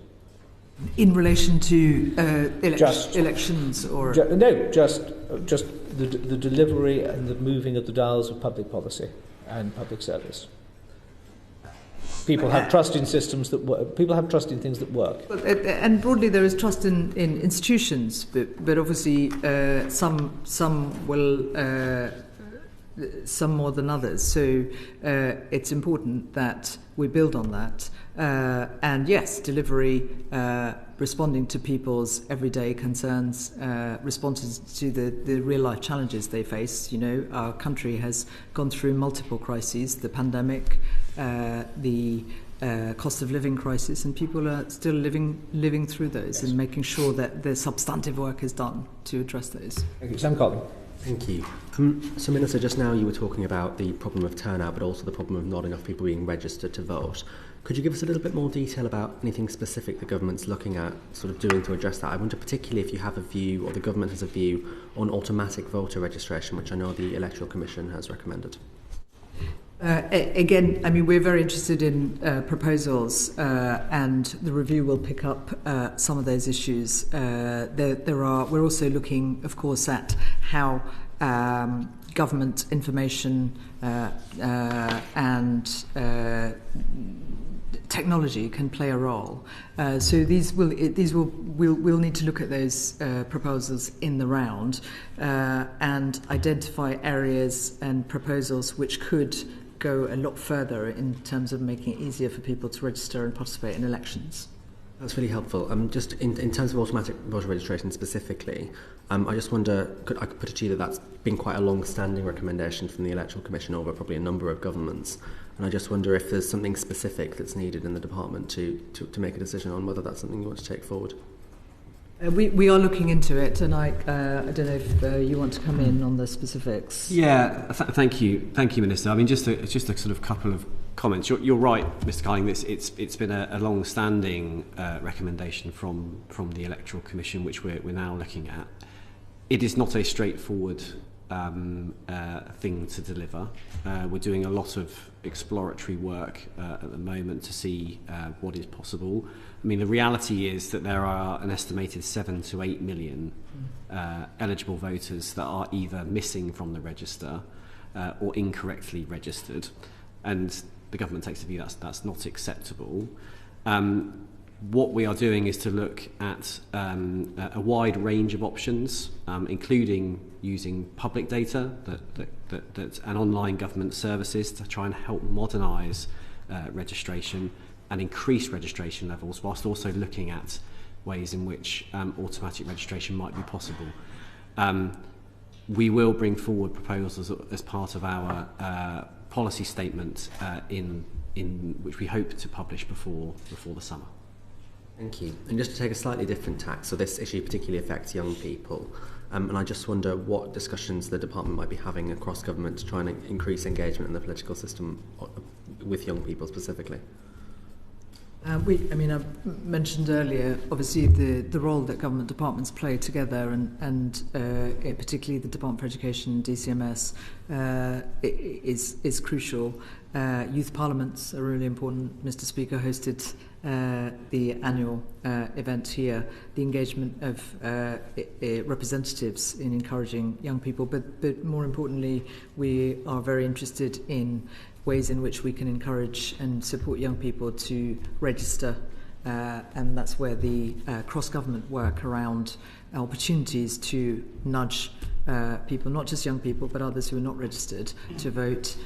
In relation to elections, or just the delivery and the moving of the dials of public policy and public service. People have trust in systems that work. People have trust in things that work. And broadly, there is trust in institutions, but obviously some will. Some more than others. So it's important that we build on that. And yes, delivery, responding to people's everyday concerns, responses to the real-life challenges they face. You know, our country has gone through multiple crises, the pandemic, the cost of living crisis, and people are still living through those, and making sure that the substantive work is done to address those. Thank you. Sam Collin. Thank you. So, Minister, just now you were talking about the problem of turnout, but also the problem of not enough people being registered to vote. Could you give us a little bit more detail about anything specific the government's looking at, sort of doing to address that? I wonder particularly if you have a view, or the government has a view, on automatic voter registration, which I know the Electoral Commission has recommended. Again, I mean, we're very interested in proposals, and the review will pick up some of those issues. We're also looking, of course, at how government information and technology can play a role. So we'll need to look at those proposals in the round and identify areas and proposals which could go a lot further in terms of making it easier for people to register and participate in elections. That's really helpful. Just in terms of automatic voter registration specifically, I just wonder, I could put it to you that's been quite a long-standing recommendation from the Electoral Commission over probably a number of governments, and I just wonder if there's something specific that's needed in the department to make a decision on whether that's something you want to take forward. We are looking into it, and I don't know if you want to come in on the specifics. Yeah, thank you, Minister. I mean, just a sort of couple of comments. You're right, Mr. Carling. It's been a long-standing recommendation from the Electoral Commission, which we're now looking at. It is not a straightforward thing to deliver. We're doing a lot of exploratory work at the moment to see what is possible. I mean, the reality is that there are an estimated 7 to 8 million eligible voters that are either missing from the register or incorrectly registered, and the government takes the view that's not acceptable. What we are doing is to look at a wide range of options, including using public data and online government services to try and help modernise registration and increase registration levels, whilst also looking at ways in which automatic registration might be possible. We will bring forward proposals as part of our policy statement in which we hope to publish before the summer. Thank you. And just to take a slightly different tack, so this issue particularly affects young people, and I just wonder what discussions the department might be having across government to try and increase engagement in the political system with young people specifically. I mentioned earlier, obviously, the role that government departments play together, and particularly the Department for Education and DCMS is crucial. Youth parliaments are really important. Mr. Speaker hosted the annual event here, the engagement of representatives in encouraging young people, but more importantly, we are very interested in ways in which we can encourage and support young people to register, and that's where the cross-government work around opportunities to nudge people, not just young people, but others who are not registered, to vote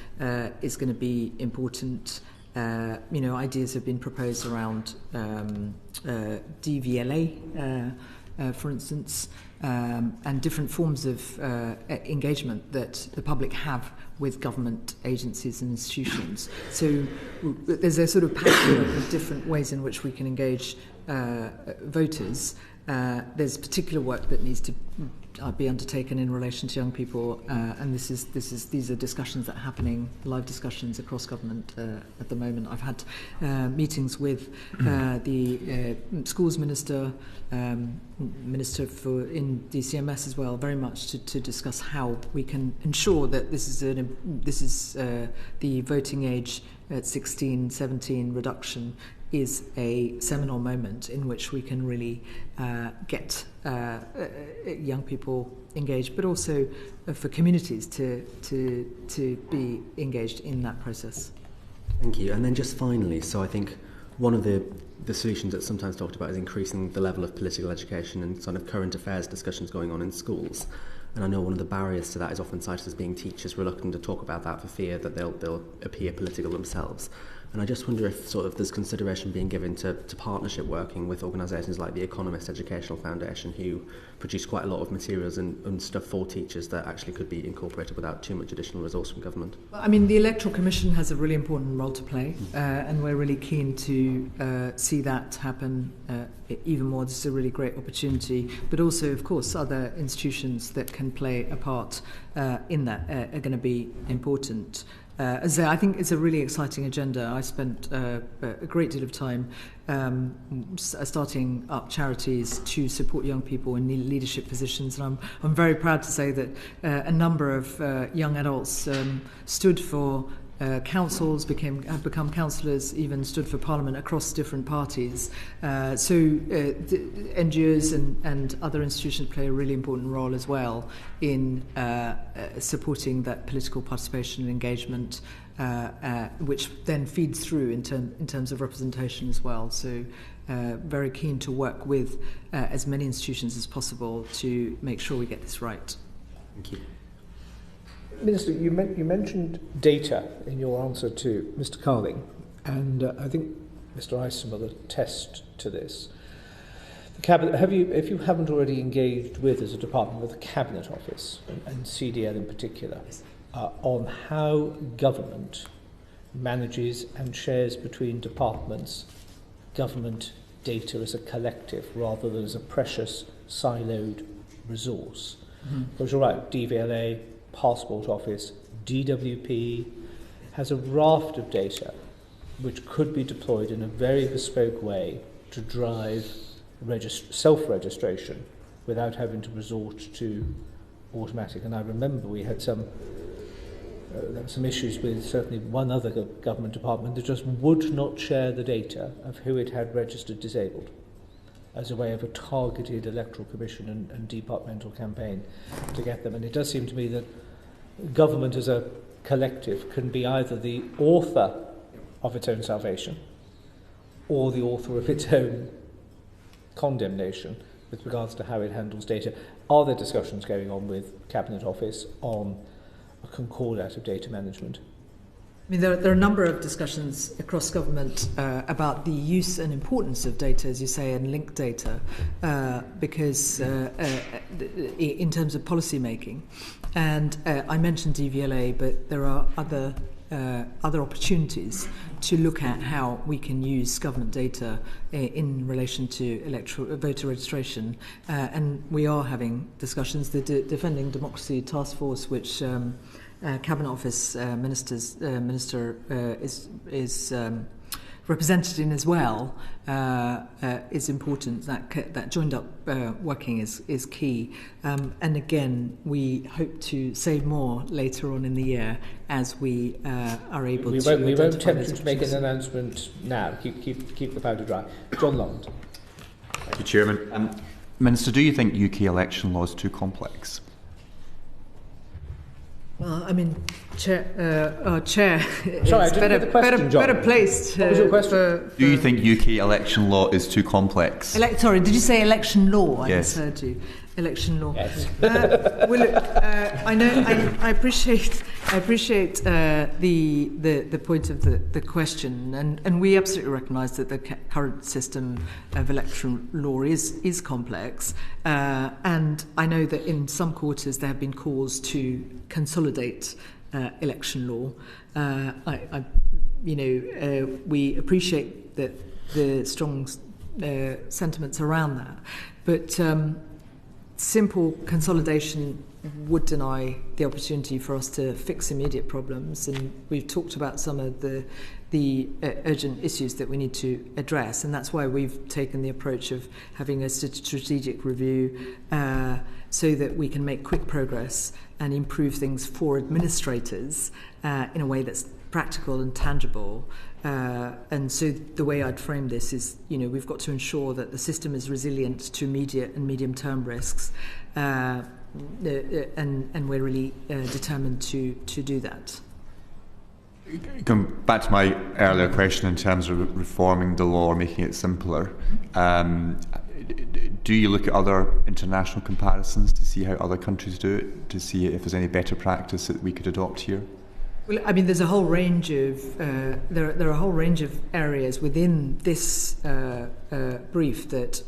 is going to be important. Ideas have been proposed around DVLA, for instance, and different forms of engagement that the public have with government agencies and institutions. So there's a sort of patchwork of different ways in which we can engage voters. There's particular work that needs to be undertaken in relation to young people, and these are discussions that are happening, live discussions across government at the moment. I've had meetings with the schools minister, minister in DCMS as well, very much to discuss how we can ensure that this is the voting age at 16, 17 reduction is a seminal moment in which we can really get young people engaged, but also for communities to be engaged in that process. Thank you. And then just finally, so I think one of the solutions that's sometimes talked about is increasing the level of political education and sort of current affairs discussions going on in schools. And I know one of the barriers to that is often cited as being teachers reluctant to talk about that for fear that they'll appear political themselves. And I just wonder if sort of there's consideration being given to partnership working with organisations like the Economist Educational Foundation, who produce quite a lot of materials and stuff for teachers that actually could be incorporated without too much additional resource from government. Well, I mean, the Electoral Commission has a really important role to play, and we're really keen to see that happen even more. This is a really great opportunity, but also, of course, other institutions that can play a part in that are going to be important. As I think it's a really exciting agenda. I spent a great deal of time starting up charities to support young people in leadership positions, and I'm very proud to say that a number of young adults stood for councils, have become councillors, even stood for Parliament across different parties. So NGOs and other institutions play a really important role as well in supporting that political participation and engagement, which then feeds through in terms of representation as well. So very keen to work with as many institutions as possible to make sure we get this right. Thank you. Minister, you mentioned data in your answer to Mr. Carling, and I think Mr. Ison will attest to this. The Cabinet, if you haven't already engaged with, as a department, with the Cabinet Office and CDL in particular, on how government manages and shares between departments government data as a collective rather than as a precious siloed resource. Because you're right, DVLA, Passport Office, DWP has a raft of data which could be deployed in a very bespoke way to drive self-registration without having to resort to automatic. And I remember we had some issues with certainly one other government department that just would not share the data of who it had registered disabled as a way of a targeted electoral commission and departmental campaign to get them. And it does seem to me that government as a collective can be either the author of its own salvation or the author of its own condemnation with regards to how it handles data. Are there discussions going on with Cabinet Office on a concordat of data management? I mean, there are a number of discussions across government about the use and importance of data, as you say, and linked data, because in terms of policy making. And I mentioned DVLA, but there are other opportunities to look at how we can use government data in relation to voter registration. And we are having discussions. The Defending Democracy Task Force, which Cabinet Office Minister is represented in as well, is important. That joined up working is key. And again, we hope to say more later on in the year as we are able to. We won't tempt you to make an announcement now. Keep the powder dry. John Lond. Thank you, Chairman. Minister, do you think UK election law is too complex? Well, I mean, Chair, Sorry, better placed. What was your question? Do you think UK election law is too complex? Sorry, did you say election law? Yes. I misheard you. Election law. Yes. Well, look, I know. I appreciate the point of the question, and we absolutely recognise that the current system of election law is complex, and I know that in some quarters there have been calls to consolidate election law. We appreciate that the strong sentiments around that, but simple consolidation would deny the opportunity for us to fix immediate problems, and we've talked about some of the urgent issues that we need to address, and that's why we've taken the approach of having a strategic review so that we can make quick progress and improve things for administrators in a way that's practical and tangible. And so the way I'd frame this is, we've got to ensure that the system is resilient to immediate and medium-term risks, and we're really determined to do that. Going back to my earlier question in terms of reforming the law or making it simpler, do you look at other international comparisons to see how other countries do it, to see if there's any better practice that we could adopt here? Well, I mean, there's a whole range of there are a whole range of areas within this brief that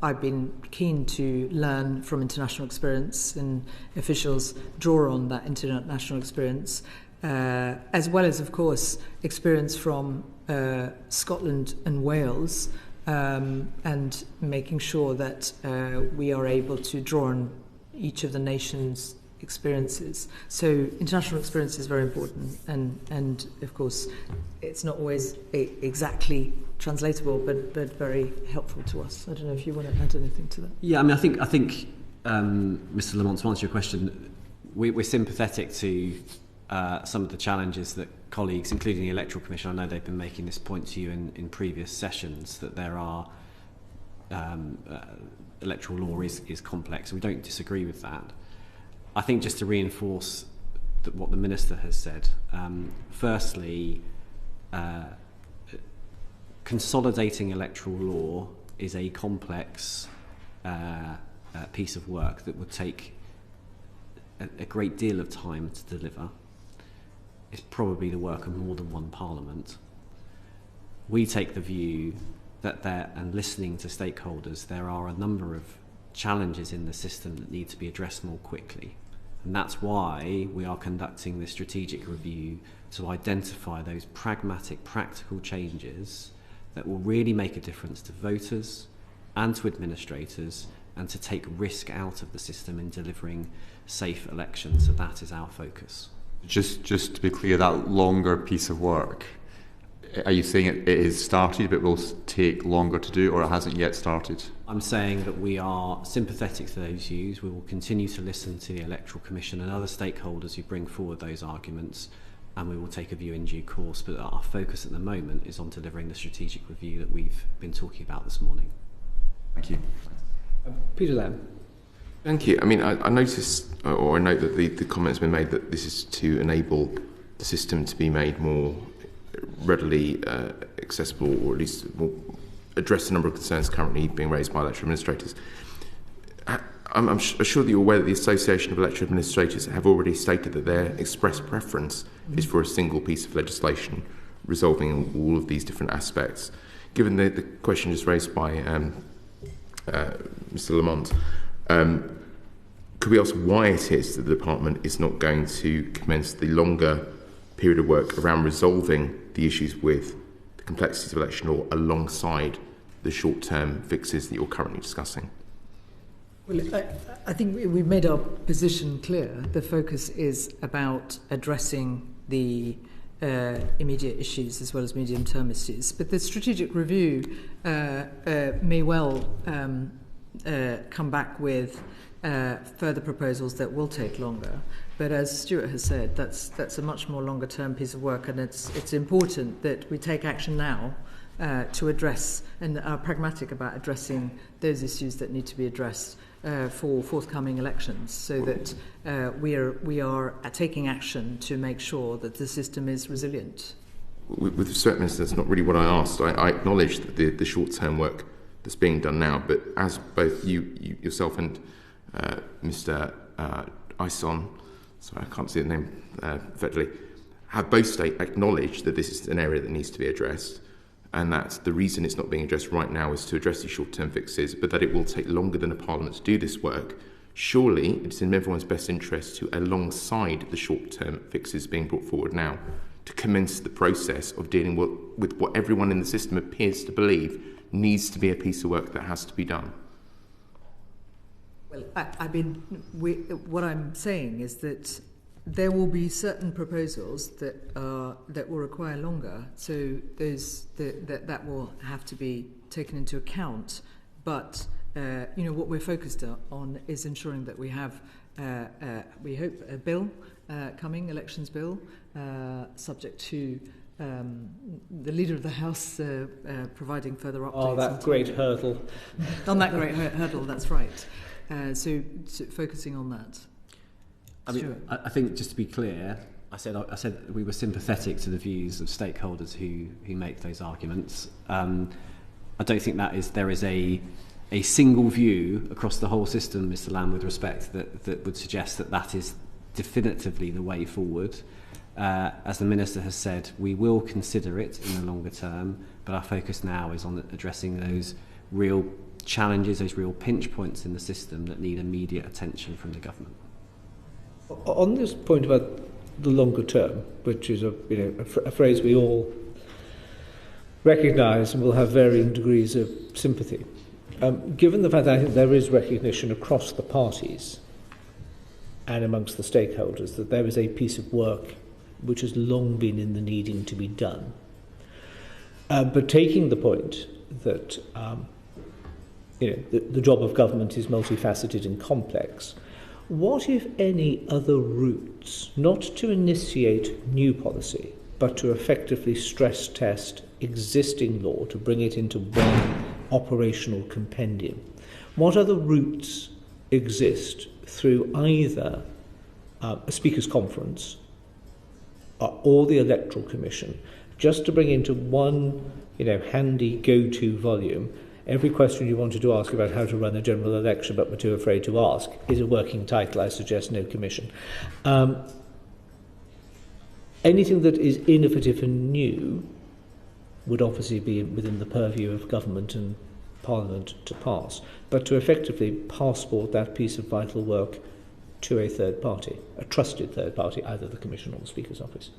I've been keen to learn from international experience, and officials draw on that international experience, as well as, of course, experience from Scotland and Wales, and making sure that we are able to draw on each of the nations' experiences. So international experience is very important, and of course it's not always exactly translatable, but very helpful to us. I don't know if you want to add anything to that. Yeah, I mean, I think Mr. Lamont, to answer your question, we're sympathetic to some of the challenges that colleagues, including the Electoral Commission, I know they've been making this point to you in previous sessions, that there are electoral law is complex. We don't disagree with that. I think just to reinforce what the Minister has said, firstly, consolidating electoral law is a complex piece of work that would take a great deal of time to deliver. It's probably the work of more than one Parliament. We take the view that and listening to stakeholders, there are a number of challenges in the system that need to be addressed more quickly. And that's why we are conducting this strategic review, to identify those pragmatic, practical changes that will really make a difference to voters and to administrators, and to take risk out of the system in delivering safe elections. So that is our focus. Just to be clear, that longer piece of work, are you saying it is started but will take longer to do, or it hasn't yet started? I'm saying that we are sympathetic to those views. We will continue to listen to the Electoral Commission and other stakeholders who bring forward those arguments, and we will take a view in due course. But our focus at the moment is on delivering the strategic review that we've been talking about this morning. Thank you. Peter Lamb. Thank you. I mean, I noticed, or I note that the comment's been made that this is to enable the system to be made more readily accessible, or at least more address the number of concerns currently being raised by electoral administrators. I'm sure that you're aware that the Association of Electoral Administrators have already stated that their express preference is for a single piece of legislation resolving all of these different aspects. Given the question just raised by Mr. Lamont, could we ask why it is that the department is not going to commence the longer period of work around resolving the issues with the complexities of election law alongside the short-term fixes that you're currently discussing? Well, I think we've made our position clear. The focus is about addressing the immediate issues as well as medium-term issues. But the strategic review may well come back with further proposals that will take longer. But as Stuart has said, that's a much more longer-term piece of work, and it's important that we take action now to address and are pragmatic about addressing those issues that need to be addressed for forthcoming elections, so that we are taking action to make sure that the system is resilient. With respect, Minister, that's not really what I asked. I acknowledge that the short-term work that's being done now, but as both you yourself and Mr. Ison, sorry, I can't see the name effectively, have both acknowledged that this is an area that needs to be addressed, and that the reason it's not being addressed right now is to address these short-term fixes, but that it will take longer than a Parliament to do this work. Surely it's in everyone's best interest to, alongside the short-term fixes being brought forward now, to commence the process of dealing with what everyone in the system appears to believe needs to be a piece of work that has to be done. Well, what I'm saying is that there will be certain proposals that will require longer, so that will have to be taken into account. But what we're focused on is ensuring that we have, we hope, a bill coming, elections bill, subject to the Leader of the House providing further updates. Oh, that great hurdle. On that great hurdle, that's right. So focusing on that. I mean, I think, just to be clear, I said we were sympathetic to the views of stakeholders who make those arguments. I don't think there is a single view across the whole system, Mr. Lamb, with respect that would suggest that is definitively the way forward. As the Minister has said, we will consider it in the longer term, but our focus now is on addressing those real challenges, those real pinch points in the system that need immediate attention from the government. On this point about the longer term, which is a phrase we all recognise and will have varying degrees of sympathy, given the fact that I think there is recognition across the parties and amongst the stakeholders that there is a piece of work which has long been in the needing to be done, but taking the point that the job of government is multifaceted and complex, what, if any, other routes, not to initiate new policy, but to effectively stress test existing law to bring it into one operational compendium? What other routes exist through either a Speaker's Conference or the Electoral Commission, just to bring into one, handy go-to volume every question you wanted to ask about how to run a general election but were too afraid to ask? Is a working title, I suggest, no commission. Anything that is innovative and new would obviously be within the purview of government and Parliament to pass, but to effectively passport that piece of vital work to a third party, a trusted third party, either the Commission or the Speaker's Office.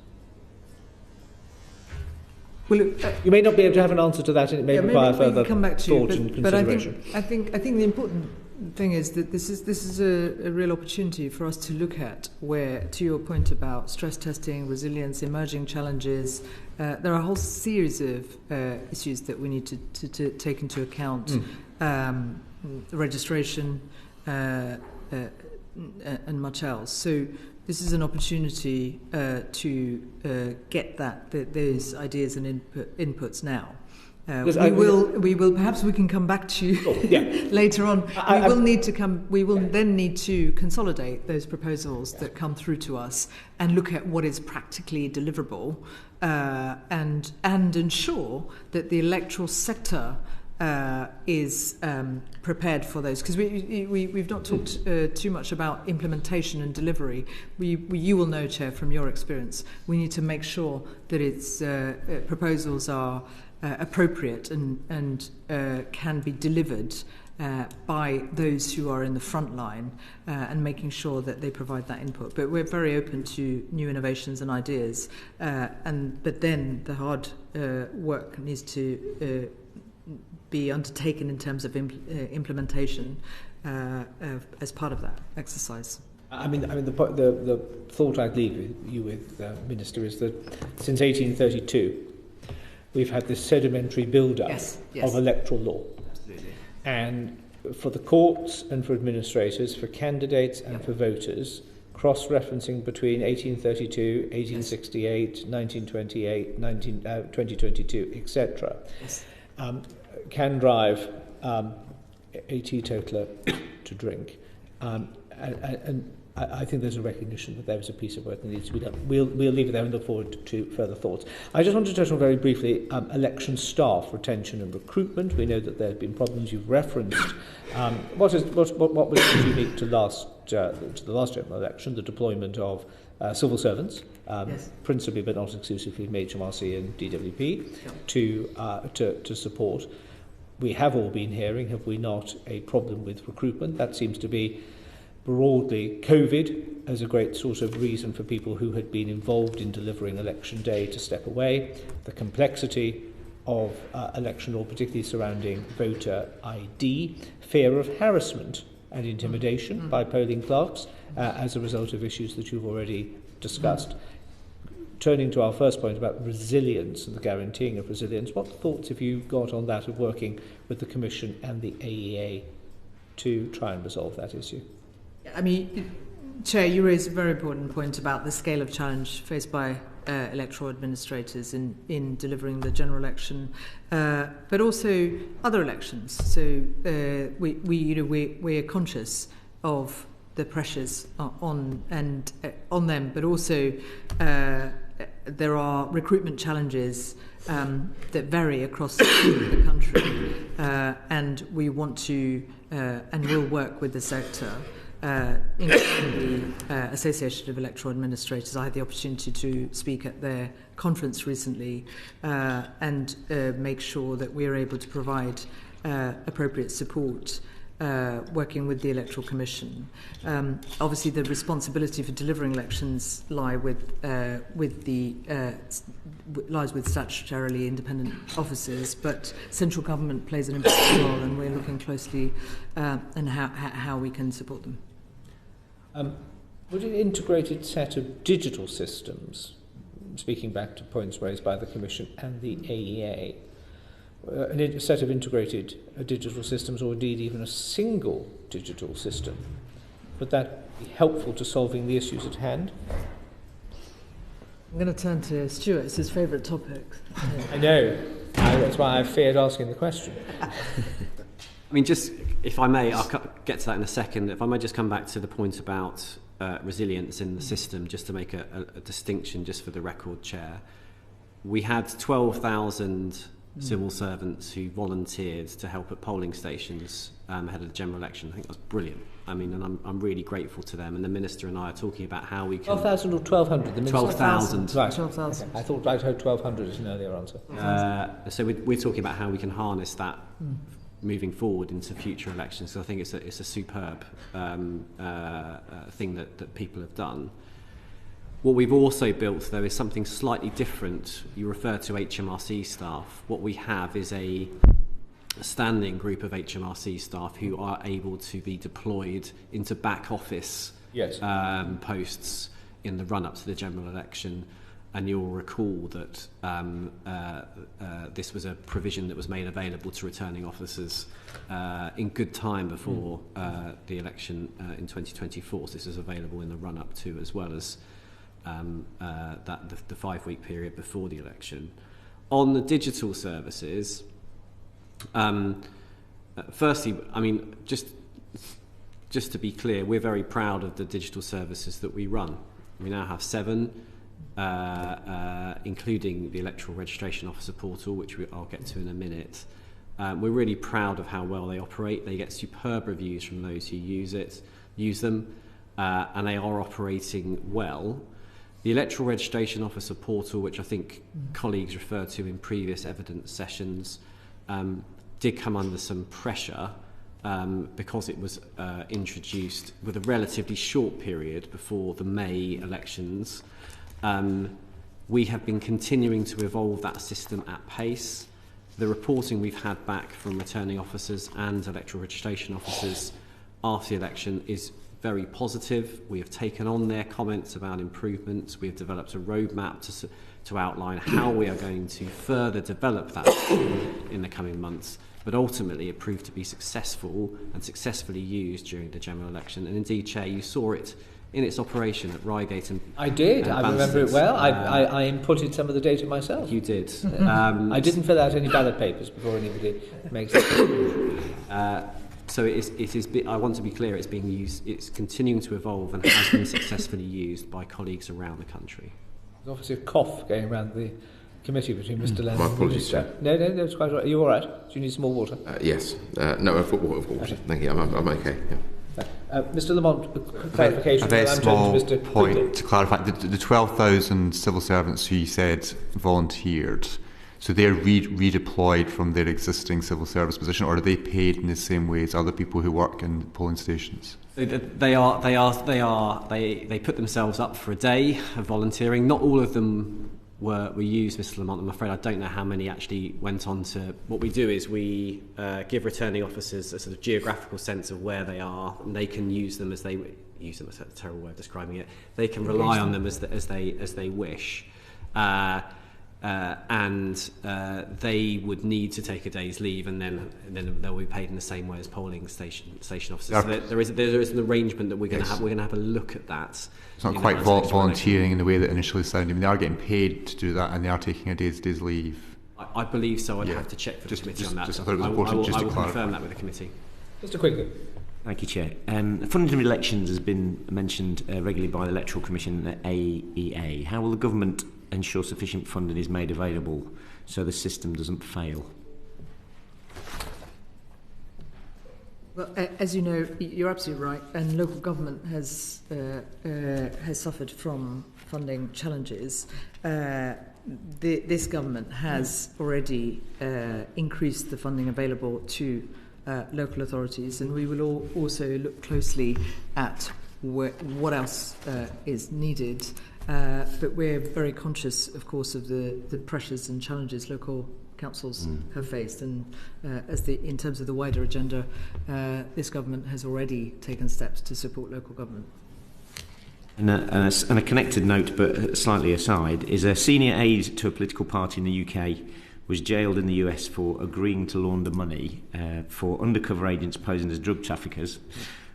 Well, you may not be able to have an answer to that, and it may require further thought and consideration. But I think the important thing is that this is a real opportunity for us to look at where, to your point about stress testing, resilience, emerging challenges, there are a whole series of issues that we need to take into account. Registration and much else. So this is an opportunity to get those ideas and inputs now. We will. Perhaps we can come back to you later on. We will then need to consolidate those proposals that come through to us and look at what is practically deliverable, and ensure that the electoral sector is prepared for those, because we've not talked too much about implementation and delivery. You will know, Chair, from your experience, we need to make sure that its proposals are appropriate and can be delivered by those who are in the front line, and making sure that they provide that input. But we're very open to new innovations and ideas, but then the hard work needs to be undertaken in terms of implementation as part of that exercise. The thought I'd leave you with, Minister, is that since 1832 we've had this sedimentary build-up of electoral law. Absolutely. And for the courts and for administrators, for candidates and for voters, cross-referencing between 1832, 1868, 1928, 2022, etc., can drive a teetotaler to drink. And I think there's a recognition that there is a piece of work that needs to be done. We'll leave it there and look forward to further thoughts. I just want to touch on very briefly election staff retention and recruitment. We know that there have been problems. You've referenced what was unique to the last general election, the deployment of civil servants, principally but not exclusively from HMRC and DWP, to support. We have all been hearing, have we not, a problem with recruitment. That seems to be broadly COVID as a great sort of reason for people who had been involved in delivering election day to step away. The complexity of election law, particularly surrounding voter ID, fear of harassment and intimidation by polling clerks as a result of issues that you've already discussed. Turning to our first point about resilience and the guaranteeing of resilience, what thoughts have you got on that of working with the Commission and the AEA to try and resolve that issue? I mean, Chair, you raise a very important point about the scale of challenge faced by electoral administrators in delivering the general election, but also other elections. So we're conscious of the pressures on them, but also there are recruitment challenges that vary across the country, and we want to and will work with the sector, including the Association of Electoral Administrators. I had the opportunity to speak at their conference recently and make sure that we are able to provide appropriate support working with the Electoral Commission. Obviously, the responsibility for delivering elections lies with statutorily independent officers, but central government plays an important role, and we're looking closely at how we can support them. Would an integrated set of digital systems, speaking back to points raised by the Commission and the AEA, a set of integrated digital systems, or indeed even a single digital system, would that be helpful to solving the issues at hand? I'm going to turn to Stuart. It's his favourite topic. I know. That's why I feared asking the question. I mean, just if I may, I'll get to that in a second. If I may just come back to the point about resilience in the system, just to make a distinction, just for the record, Chair. We had 12,000 civil servants who volunteered to help at polling stations ahead of the general election. I think that's brilliant. I mean, and I'm really grateful to them. And the Minister and I are talking about how we can... 12,000 or 1,200? 12,000. Right. 12,000. Okay. I thought I'd heard 1,200 as an earlier answer. So we're talking about how we can harness that moving forward into future elections. So I think it's a superb thing that people have done. What we've also built, though, is something slightly different. You refer to HMRC staff. What we have is a standing group of HMRC staff who are able to be deployed into back office posts in the run-up to the general election. And you'll recall that this was a provision that was made available to returning officers in good time before the election in 2024. So this is available in the run-up to, as well as the 5-week period before the election. On the digital services, firstly, I mean, just to be clear, we're very proud of the digital services that we run. We now have 7, including the Electoral Registration Officer portal, which I'll get to in a minute. We're really proud of how well they operate. They get superb reviews from those who use them, and they are operating well. The Electoral Registration Officer portal, which I think colleagues referred to in previous evidence sessions, did come under some pressure because it was introduced with a relatively short period before the May elections. We have been continuing to evolve that system at pace. The reporting we've had back from returning officers and electoral registration officers after the election is very positive. We have taken on their comments about improvements. We have developed a roadmap to outline how we are going to further develop that in the coming months. But ultimately, it proved to be successful and successfully used during the general election. And indeed, Chair, you saw it in its operation at Reigate and I did. I remember it well. I inputted some of the data myself. You did. I didn't fill out any ballot papers before anybody makes it. So it is. I want to be clear. It's being used. It's continuing to evolve and has been successfully used by colleagues around the country. There's obviously a cough going around the committee between Mr. Lennon and apologies, Mr. No, it's quite all right. Are you all right? Do you need some more water? Yes. No, I've got water. Okay. Thank you. I'm okay. Yeah. Mr. Lamont, clarification. A very small Mr. point Quigley. to clarify. The 12,000 civil servants who you said volunteered, so they're redeployed from their existing civil service position, or are they paid in the same way as other people who work in polling stations? They put themselves up for a day of volunteering. Not all of them were used, Mr. Lamont. I'm afraid I don't know how many actually went on to. What we do is we give returning officers a sort of geographical sense of where they are, and they can use them as they use them. That's a terrible way of describing it. They can rely on them as they wish, and they would need to take a day's leave, and then they'll be paid in the same way as polling station officers. So there is an arrangement that we're going to have. We're going to have a look at that. It's not quite volunteering in the way that initially sounded. I mean, they are getting paid to do that, and they are taking a day's leave. I believe so. I'd have to check for the committee on that. I thought it was important just to clarify. I will confirm that with the committee. Mr. Quigley. Thank you, Chair. Funding of elections has been mentioned regularly by the Electoral Commission, the AEA. How will the government ensure sufficient funding is made available so the system doesn't fail? Well, as you know, you're absolutely right, and local government has suffered from funding challenges. This government has already increased the funding available to local authorities, and we will also look closely at what else is needed. But we're very conscious, of course, of the pressures and challenges local councils have faced, and in terms of the wider agenda, this government has already taken steps to support local government. And a connected note, but slightly aside, is a senior aide to a political party in the UK was jailed in the US for agreeing to launder money for undercover agents posing as drug traffickers.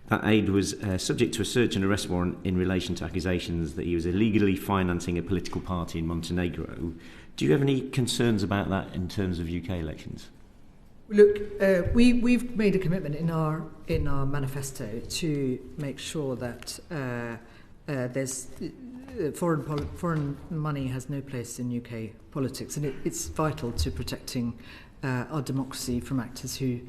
That aide was subject to a search and arrest warrant in relation to accusations that he was illegally financing a political party in Montenegro. Do you have any concerns about that in terms of UK elections? Look, we've made a commitment in our manifesto to make sure that there's foreign money has no place in UK politics, and it's vital to protecting our democracy from actors who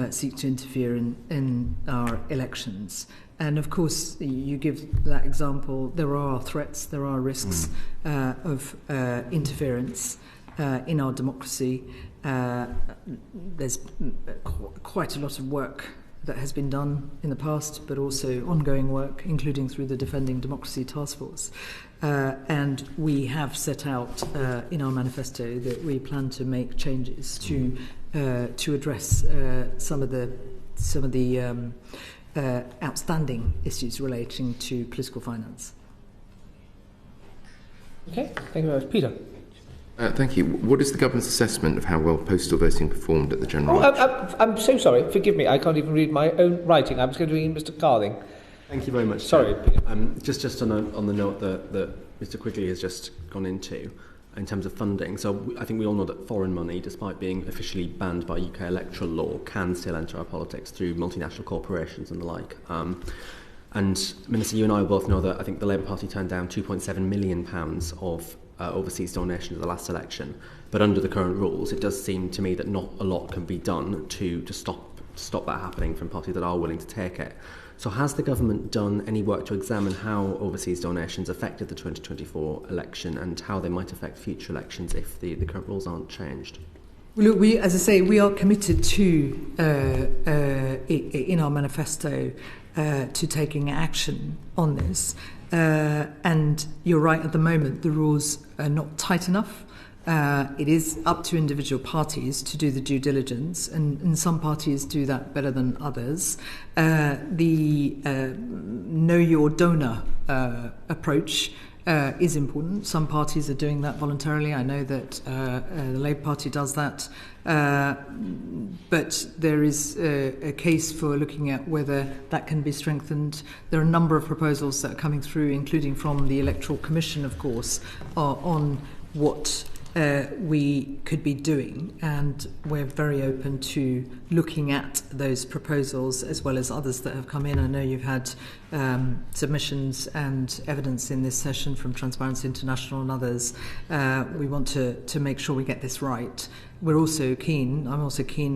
seek to interfere in our elections. And of course, you give that example, there are threats, there are risks of interference in our democracy. There's quite a lot of work that has been done in the past, but also ongoing work, including through the Defending Democracy Task Force. And we have set out in our manifesto that we plan to make changes to address some of the outstanding issues relating to political finance. Okay, thank you very much. Peter. Thank you. What is the government's assessment of how well postal voting performed at the general election? I'm so sorry. Forgive me. I can't even read my own writing. I was going to read Mr. Carling. Thank you very much. Sorry, Peter. Just on the note that Mr. Quigley has just gone into, in terms of funding. So I think we all know that foreign money, despite being officially banned by UK electoral law, can still enter our politics through multinational corporations and the like. And Minister, you and I both know that I think the Labour Party turned down £2.7 million of overseas donations at the last election. But under the current rules, it does seem to me that not a lot can be done to stop that happening from parties that are willing to take it. So has the government done any work to examine how overseas donations affected the 2024 election and how they might affect future elections if the current rules aren't changed? Well, look, as I say, we are committed to, in our manifesto, to taking action on this. And you're right, at the moment, the rules are not tight enough. It is up to individual parties to do the due diligence, and some parties do that better than others. The know your donor approach is important. Some parties are doing that voluntarily. I know that the Labour Party does that. But there is a case for looking at whether that can be strengthened. There are a number of proposals that are coming through, including from the Electoral Commission, of course, on what we could be doing, and we're very open to looking at those proposals as well as others that have come in. I know you've had submissions and evidence in this session from Transparency International and others. We want to make sure we get this right. I'm also keen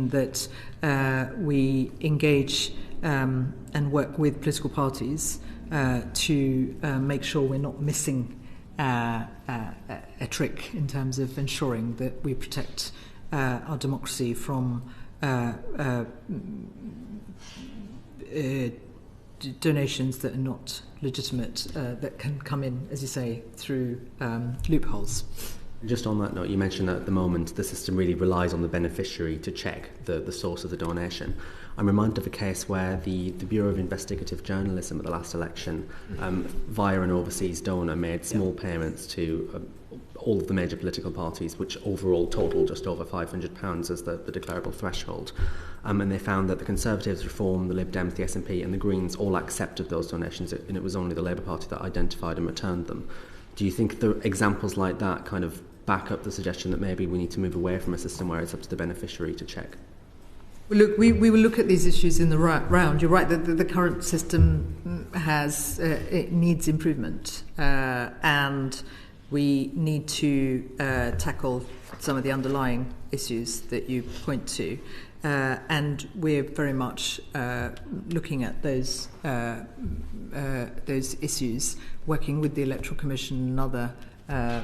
that we engage and work with political parties to make sure we're not missing a trick in terms of ensuring that we protect our democracy from donations that are not legitimate, that can come in, as you say, through loopholes. Just on that note, you mentioned that at the moment the system really relies on the beneficiary to check the source of the donation. I'm reminded of a case where the Bureau of Investigative Journalism at the last election, via an overseas donor, made small payments to all of the major political parties, which overall total just over £500 as the declarable threshold. And they found that the Conservatives, Reform, the Lib Dems, the SNP and the Greens all accepted those donations, and it was only the Labour Party that identified and returned them. Do you think the examples like that kind of back up the suggestion that maybe we need to move away from a system where it's up to the beneficiary to check? Well, look, we will look at these issues in the round. You're right that the current system it needs improvement, and we need to tackle some of the underlying issues that you point to, and we're very much looking at those issues, working with the Electoral Commission and other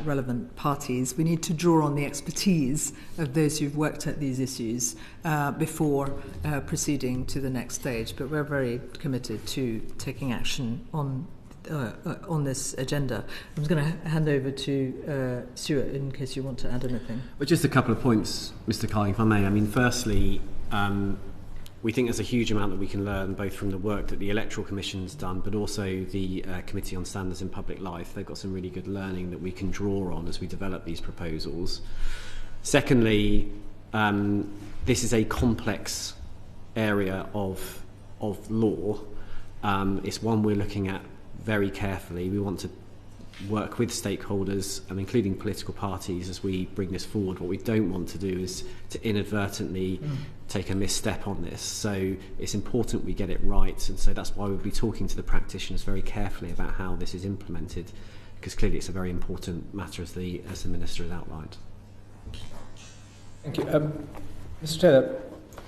relevant parties. We need to draw on the expertise of those who've worked at these issues before proceeding to the next stage. But we're very committed to taking action on this agenda. I'm just going to hand over to Stuart in case you want to add anything. Well, just a couple of points, Mr. Carling, if I may. I mean, firstly, we think there's a huge amount that we can learn both from the work that the Electoral Commission's done, but also the Committee on Standards in Public Life. They've got some really good learning that we can draw on as we develop these proposals. Secondly, this is a complex area of law. It's one we're looking at very carefully. We want to work with stakeholders, including political parties, as we bring this forward. What we don't want to do is to inadvertently take a misstep on this. So it's important we get it right, and so that's why we'll be talking to the practitioners very carefully about how this is implemented, because clearly it's a very important matter, as the Minister has outlined. Thank you. Mr. Taylor,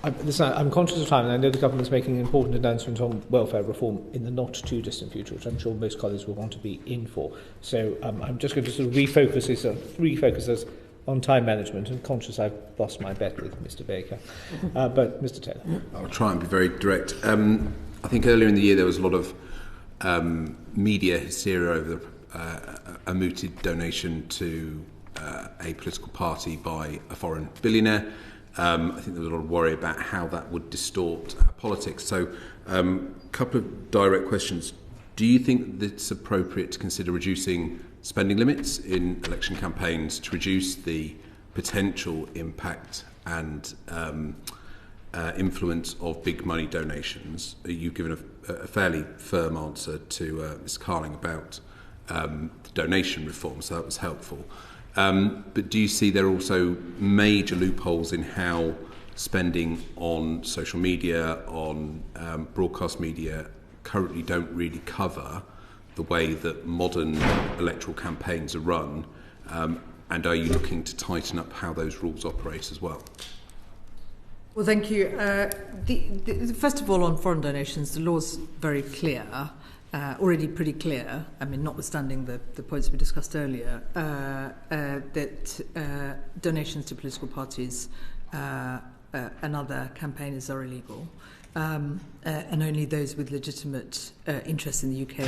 I'm conscious of time, and I know the government's making an important announcement on welfare reform in the not too distant future, which I'm sure most colleagues will want to be in for. So I'm just going to sort of refocus us on time management, and conscious I've lost my bet with Mr. Baker. But Mr. Taylor. I'll try and be very direct. I think earlier in the year there was a lot of media hysteria over a mooted donation to a political party by a foreign billionaire. I think there was a lot of worry about how that would distort politics. So a couple of direct questions. Do you think that it's appropriate to consider reducing spending limits in election campaigns to reduce the potential impact and influence of big money donations? You've given a fairly firm answer to Ms. Carling about the donation reform, so that was helpful. But do you see there are also major loopholes in how spending on social media, on broadcast media, currently don't really cover the way that modern electoral campaigns are run? And are you looking to tighten up how those rules operate as well? Well, thank you. First of all, on foreign donations, the law's very clear. Already pretty clear, notwithstanding the points we discussed earlier, that donations to political parties and other campaigners are illegal, and only those with legitimate interest in the UK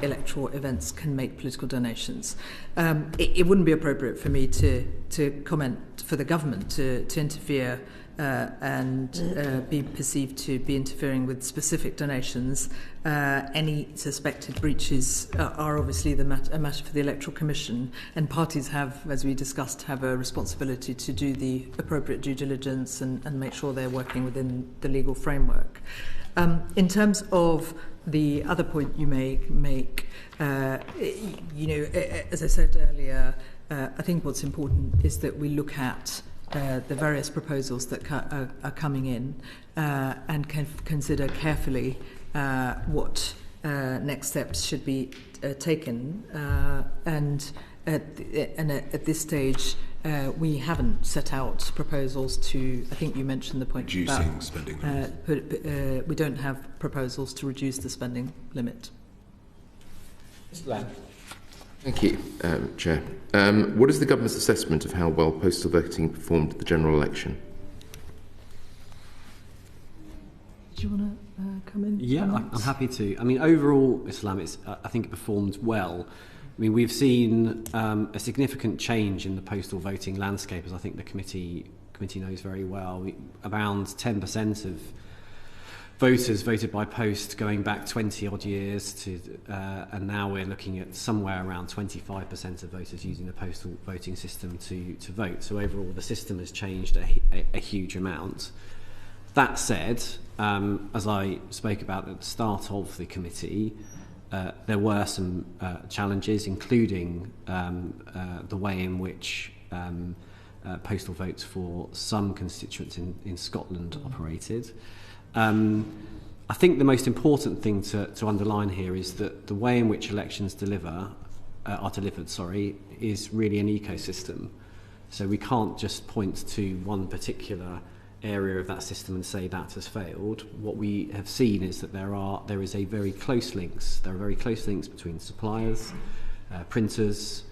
electoral events can make political donations. It wouldn't be appropriate for me to comment for the government to interfere and be perceived to be interfering with specific donations. Any suspected breaches are obviously a matter for the Electoral Commission, and parties have, as we discussed, have a responsibility to do the appropriate due diligence and make sure they're working within the legal framework. In terms of the other point you make, as I said earlier, I think what's important is that we look at the various proposals that are coming in and can consider carefully what next steps should be taken. And at this stage, we haven't set out proposals to, I think you mentioned the point reducing about spending limits. We don't have proposals to reduce the spending limit. Mr. Lamb. Thank you, Chair. What is the government's assessment of how well postal voting performed at the general election? Do you want to come in? Yeah, I'm happy to. Overall, Mr. Lamb, I think it performed well. I mean, we've seen a significant change in the postal voting landscape, as I think the committee knows very well. Around 10% of voters voted by post going back 20 odd years to, and now we're looking at somewhere around 25% of voters using the postal voting system to vote. So overall, the system has changed a huge amount. That said, as I spoke about at the start of the committee, there were some challenges, including the way in which postal votes for some constituents in Scotland operated. I think the most important thing to underline here is that the way in which elections are delivered, is really an ecosystem. So we can't just point to one particular area of that system and say that has failed. What we have seen is that there is a very close links. There are very close links between suppliers, printers,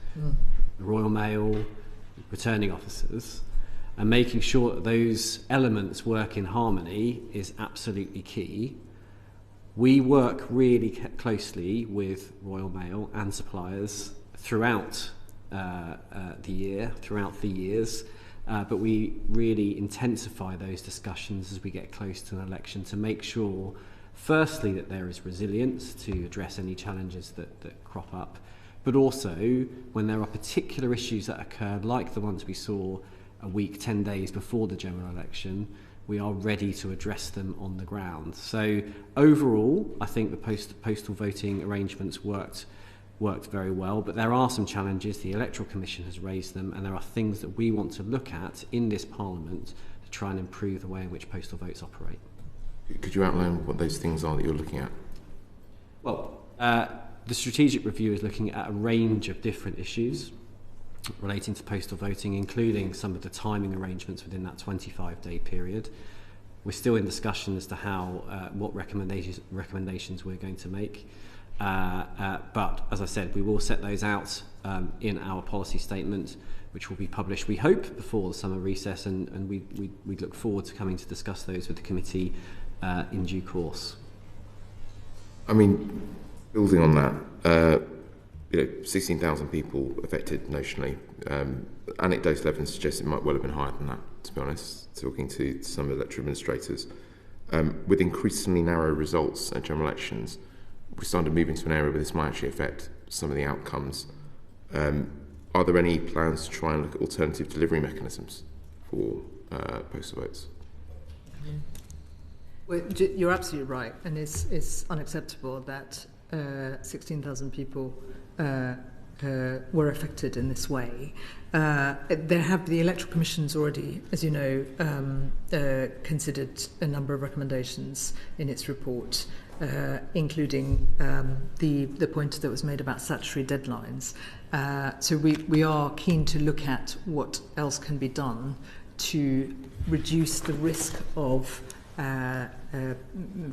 Royal Mail, returning officers, and making sure that those elements work in harmony is absolutely key. We work really closely with Royal Mail and suppliers throughout the years, but we really intensify those discussions as we get close to an election to make sure, firstly, that there is resilience to address any challenges that crop up, but also when there are particular issues that occur, like the ones we saw a week, 10 days before the general election, we are ready to address them on the ground. So overall, I think the postal voting arrangements worked very well, but there are some challenges. The Electoral Commission has raised them, and there are things that we want to look at in this Parliament to try and improve the way in which postal votes operate. Could you outline what those things are that you're looking at? Well, the strategic review is looking at a range of different issues relating to postal voting, including some of the timing arrangements within that 25-day period. We're still in discussion as to what recommendations we're going to make. But, as I said, we will set those out in our policy statement, which will be published, we hope, before the summer recess, and we look forward to coming to discuss those with the committee in due course. I mean, building on that, 16,000 people affected notionally. Anecdotal evidence suggests it might well have been higher than that, to be honest, talking to some electoral administrators. With increasingly narrow results at general elections, we started moving to an area where this might actually affect some of the outcomes. Are there any plans to try and look at alternative delivery mechanisms for postal votes? Well, you're absolutely right, and it's unacceptable that 16,000 people were affected in this way. The Electoral Commission's already, as you know, considered a number of recommendations in its report, including the point that was made about statutory deadlines. So we are keen to look at what else can be done to reduce the risk of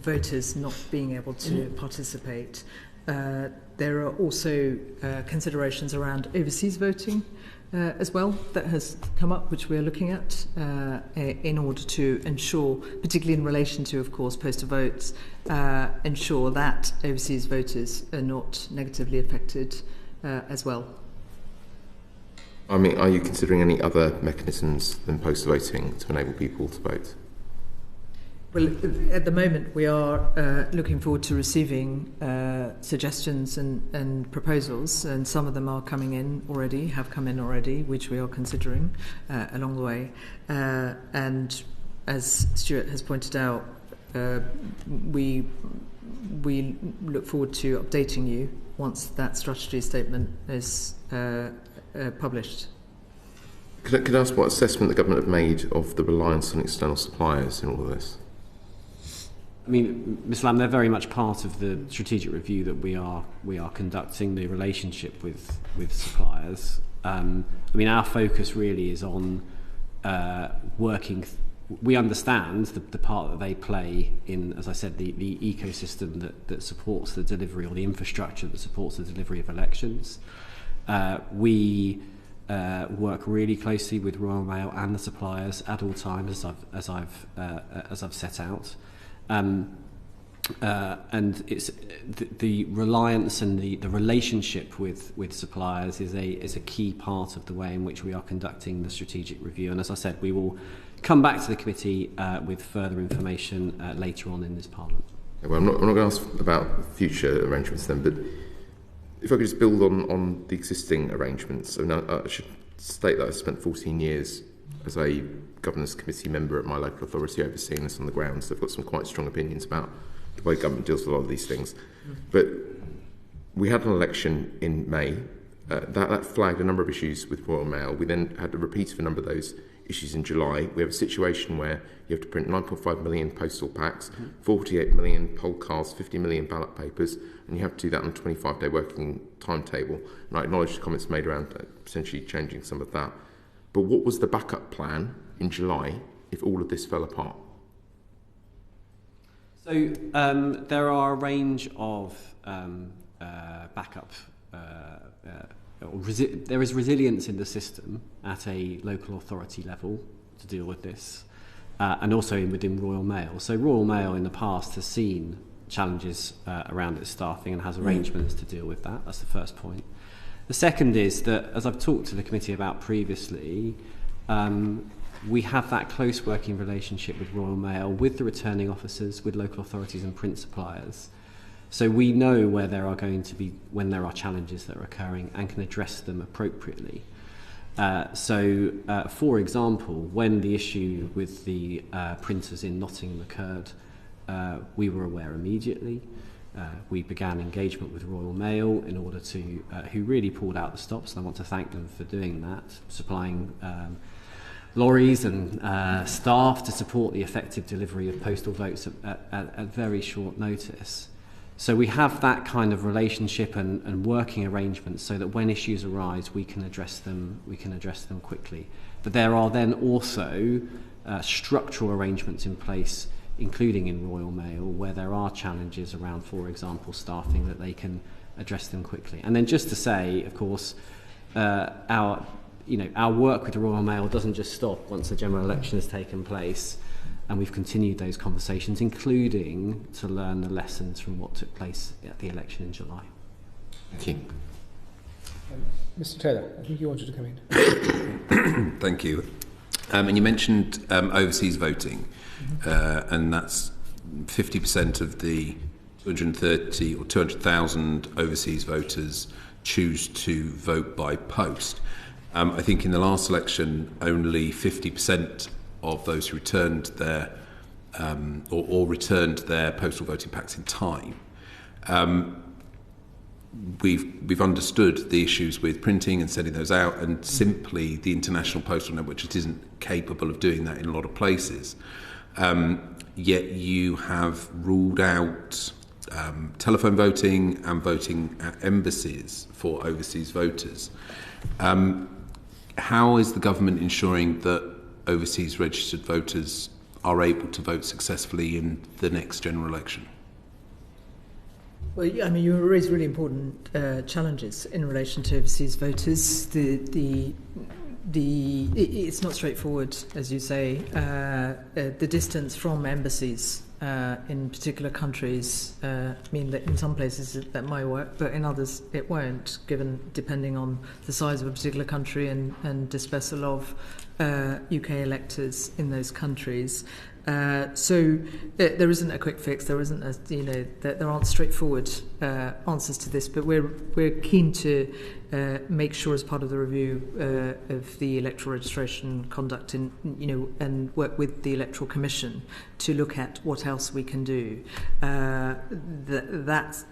voters not being able to participate. There are also considerations around overseas voting as well that has come up, which we're looking at in order to ensure, particularly in relation to, of course, postal votes, ensure that overseas voters are not negatively affected as well. I mean, are you considering any other mechanisms than postal voting to enable people to vote? Well, at the moment, we are looking forward to receiving suggestions and proposals, and some of them are have come in already, which we are considering along the way. And as Stuart has pointed out, we look forward to updating you once that strategy statement is published. Could I ask what assessment the government have made of the reliance on external suppliers in all of this? I mean, Ms Lamb, they're very much part of the strategic review that we are conducting, the relationship with suppliers. I mean, our focus really is on working. We understand the part that they play in, as I said, the ecosystem that supports the delivery, or the infrastructure that supports the delivery of elections. We work really closely with Royal Mail and the suppliers at all times, as I've set out. and it's the reliance and the relationship with suppliers is a key part of the way in which we are conducting the strategic review. And as I said, we will come back to the committee with further information later on in this Parliament. Okay, well, I'm not going to ask about future arrangements then, but if I could just build on the existing arrangements. So now I should state that I spent 14 years as a governance committee member at my local authority overseeing this on the ground, so I've got some quite strong opinions about the way government deals with a lot of these things. But we had an election in May. That flagged a number of issues with Royal Mail. We then had a repeat of a number of those issues in July. We have a situation where you have to print 9.5 million postal packs, 48 million poll cards, 50 million ballot papers, and you have to do that on a 25-day working timetable. And I acknowledge the comments made around potentially changing some of that. But what was the backup plan in July if all of this fell apart? So there are a range of backup. There is resilience in the system at a local authority level to deal with this, and also within Royal Mail. So Royal Mail in the past has seen challenges around its staffing and has arrangements to deal with that. That's the first point. The second is that, as I've talked to the committee about previously, we have that close working relationship with Royal Mail, with the returning officers, with local authorities and print suppliers. So we know where there are going to be, when there are challenges that are occurring, and can address them appropriately. For example, when the issue with the printers in Nottingham occurred, we were aware immediately. We began engagement with Royal Mail in order to, who really pulled out the stops, and I want to thank them for doing that, supplying lorries and staff to support the effective delivery of postal votes at very short notice. So we have that kind of relationship and working arrangements so that when issues arise, we can address them quickly. But there are then also structural arrangements in place, including in Royal Mail, where there are challenges around, for example, staffing, that they can address them quickly. And then just to say, of course, our work with the Royal Mail doesn't just stop once the general election has taken place, and we've continued those conversations, including to learn the lessons from what took place at the election in July. Thank you. Mr. Taylor, I think you wanted to come in. Thank you. And you mentioned overseas voting, and that's 50% of the 230 or 200,000 overseas voters choose to vote by post. I think in the last election, only 50% of those who returned their or returned their postal voting packs in time. We've understood the issues with printing and sending those out, and simply the international postal network just isn't capable of doing that in a lot of places. Yet you have ruled out telephone voting and voting at embassies for overseas voters. How is the government ensuring that overseas registered voters are able to vote successfully in the next general election? Well, I mean, you raise really important challenges in relation to overseas voters. It's not straightforward, as you say. The distance from embassies in particular countries mean that in some places that might work, but in others it won't, depending on the size of a particular country and dispersal of UK electors in those countries. So there isn't a quick fix. There isn't there aren't straightforward answers to this. But we're keen to make sure, as part of the review of the electoral registration conduct, and work with the Electoral Commission to look at what else we can do. That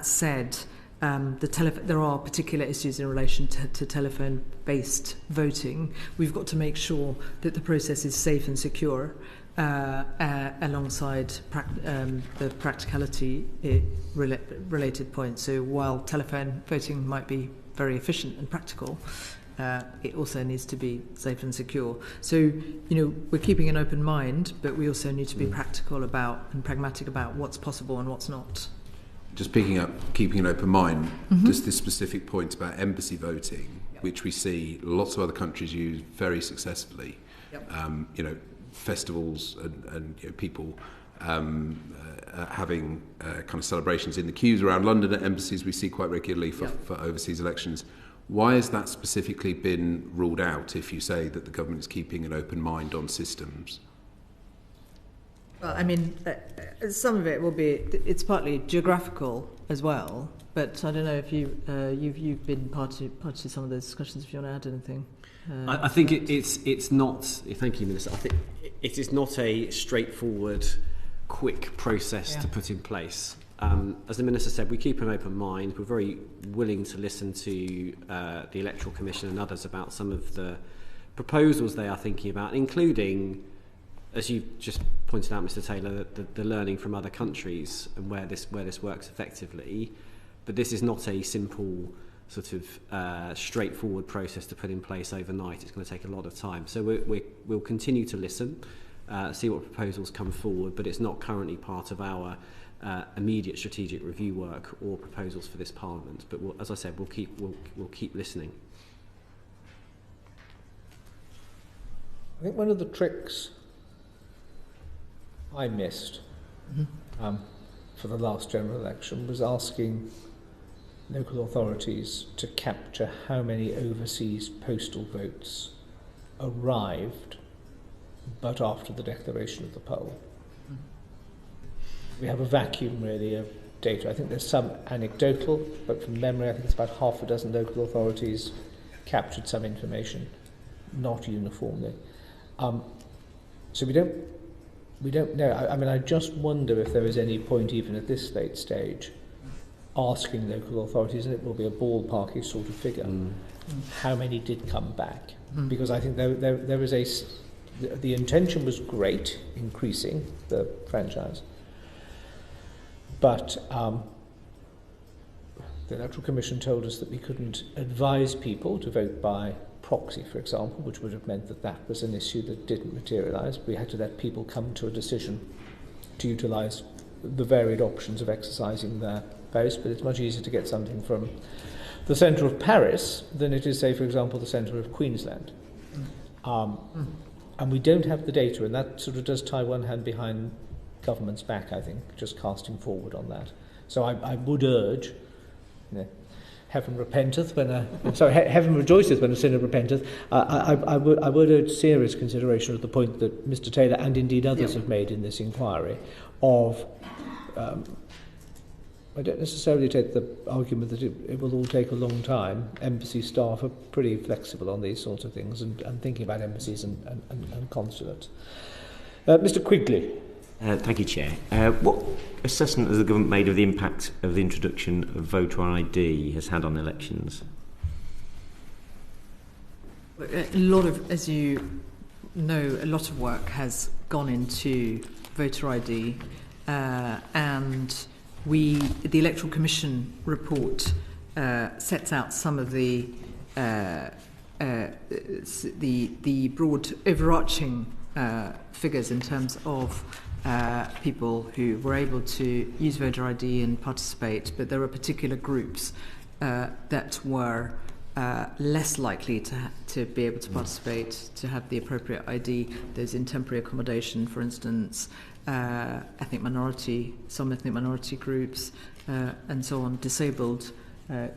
said, there are particular issues in relation to telephone-based voting. We've got to make sure that the process is safe and secure, alongside the practicality related points. So while telephone voting might be very efficient and practical, it also needs to be safe and secure. So, we're keeping an open mind, but we also need to be practical about and pragmatic about what's possible and what's not. Just keeping an open mind, just this specific point about embassy voting, which we see lots of other countries use very successfully. Festivals and people having kind of celebrations in the queues around London at embassies we see quite regularly for overseas elections. Why has that specifically been ruled out if you say that the government is keeping an open mind on systems? Well, I mean, some of it will be, it's partly geographical as well, but I don't know if you've been part of some of those discussions, if you want to add anything. I think it's not, thank you, Minister, I think it is not a straightforward, quick process to put in place. As the Minister said, we keep an open mind. We're very willing to listen to the Electoral Commission and others about some of the proposals they are thinking about, including, as you just pointed out, Mr. Taylor, the learning from other countries and where this works effectively. But this is not a simple sort of straightforward process to put in place overnight. It's going to take a lot of time. So we'll continue to listen, see what proposals come forward, but it's not currently part of our immediate strategic review work or proposals for this Parliament. But as I said, we'll keep listening. I think one of the tricks I missed for the last general election was asking local authorities to capture how many overseas postal votes arrived but after the declaration of the poll. We have a vacuum really of data. I think there's some anecdotal, but from memory I think it's about half a dozen local authorities captured some information, not uniformly. So we don't know. I mean, I just wonder if there is any point, even at this late stage, asking local authorities, and it will be a ballparky sort of figure, how many did come back. Because I think there is the intention was great, increasing the franchise, but the Electoral Commission told us that we couldn't advise people to vote by proxy, for example, which would have meant that was an issue that didn't materialise. We had to let people come to a decision to utilise the varied options of exercising their votes, but it's much easier to get something from the centre of Paris than it is, say, for example, the centre of Queensland. And we don't have the data, and that sort of does tie one hand behind government's back, I think, just casting forward on that. So I would urge, heaven repenteth when heaven rejoiceth when a sinner repenteth. I would urge serious consideration of the point that Mr. Taylor and indeed others have made in this inquiry of I don't necessarily take the argument that it will all take a long time. Embassy staff are pretty flexible on these sorts of things and thinking about embassies and consulates. Mr. Quigley. Thank you, Chair. What assessment has the government made of the impact of the introduction of voter ID has had on elections? A lot of, as you know, a lot of work has gone into voter ID, and the Electoral Commission report sets out some of the broad overarching figures in terms of people who were able to use voter ID and participate, but there were particular groups that were less likely to be able to participate, to have the appropriate ID. Those in temporary accommodation, for instance, some ethnic minority groups, and so on, disabled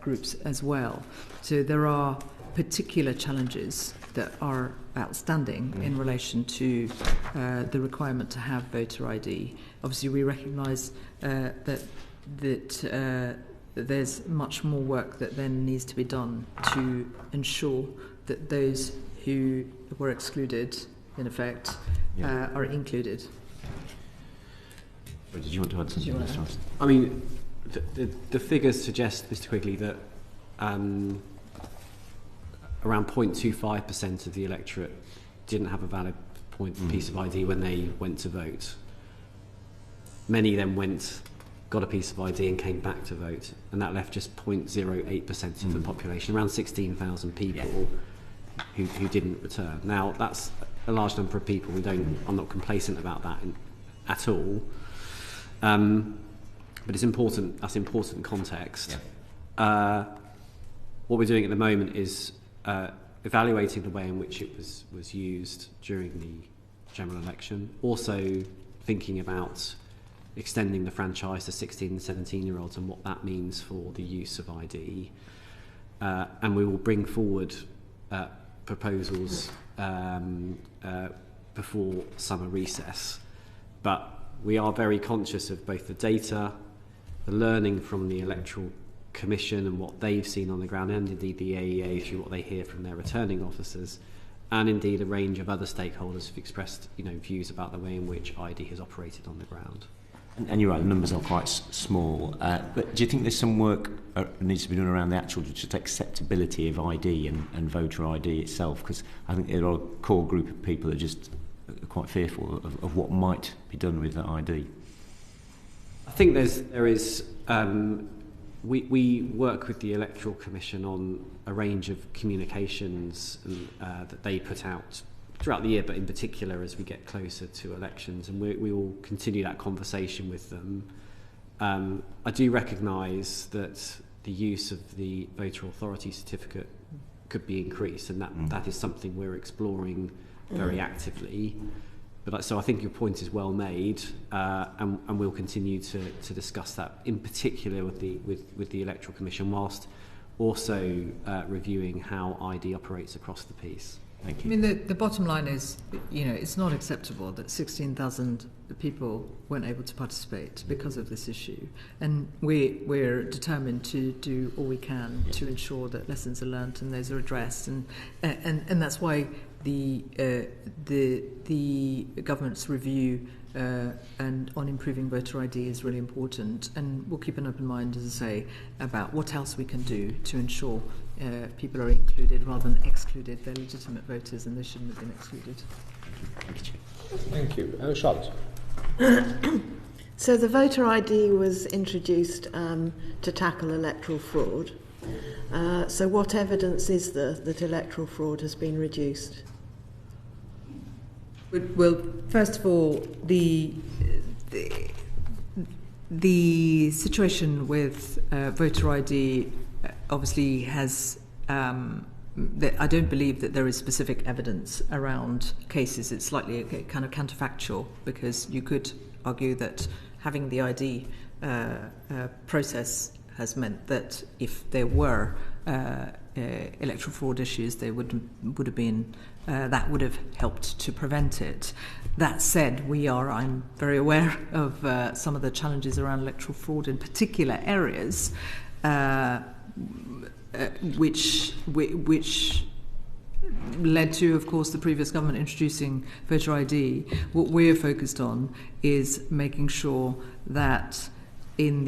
groups as well. So there are particular challenges that are outstanding in relation to the requirement to have voter ID. Obviously, we recognise that there's much more work that then needs to be done to ensure that those who were excluded, in effect, are included. Did you want to add something? I mean, the figures suggest, Mr. Quigley, that around 0.25% of the electorate didn't have a valid piece of ID when they went to vote. Many then got a piece of ID and came back to vote, and that left just 0.08% of the population, around 16,000 people who didn't return. Now, that's a large number of people. I'm not complacent about that at all. But it's important. That's important context. What we're doing at the moment is evaluating the way in which it was used during the general election. Also thinking about extending the franchise to 16 and 17-year-olds and what that means for the use of ID. And we will bring forward proposals before summer recess. But we are very conscious of both the data, the learning from the Electoral Commission and what they've seen on the ground, and indeed the AEA through what they hear from their returning officers, and indeed a range of other stakeholders who've expressed views about the way in which ID has operated on the ground. And you're right, the numbers are quite small. But do you think there's some work needs to be done around the actual just acceptability of ID and voter ID itself? Because I think there are a core group of people that are just quite fearful of what might be done with that ID. I think there is. We work with the Electoral Commission on a range of communications that they put out throughout the year, but in particular as we get closer to elections, and we will continue that conversation with them. I do recognise that the use of the voter authority certificate could be increased, and that is something we're exploring very actively. But so I think your point is well made, and we'll continue to discuss that in particular with the Electoral Commission, whilst also reviewing how ID operates across the piece. Thank you. I mean, the bottom line is, it's not acceptable that 16,000 people weren't able to participate because of this issue, and we're determined to do all we can to ensure that lessons are learnt and those are addressed, and that's why the government's review and on improving voter ID is really important, and we'll keep an open mind, as I say, about what else we can do to ensure people are included rather than excluded. They're legitimate voters and they shouldn't have been excluded. Thank you. Charlotte. So the voter ID was introduced to tackle electoral fraud. So what evidence is there that electoral fraud has been reduced? Well, first of all, the situation with voter ID obviously has. I don't believe that there is specific evidence around cases. It's slightly kind of counterfactual, because you could argue that having the ID process has meant that if there were electoral fraud issues, they would have been that would have helped to prevent it. That said, I'm very aware of some of the challenges around electoral fraud in particular areas, which led to, of course, the previous government introducing voter ID. What we're focused on is making sure that in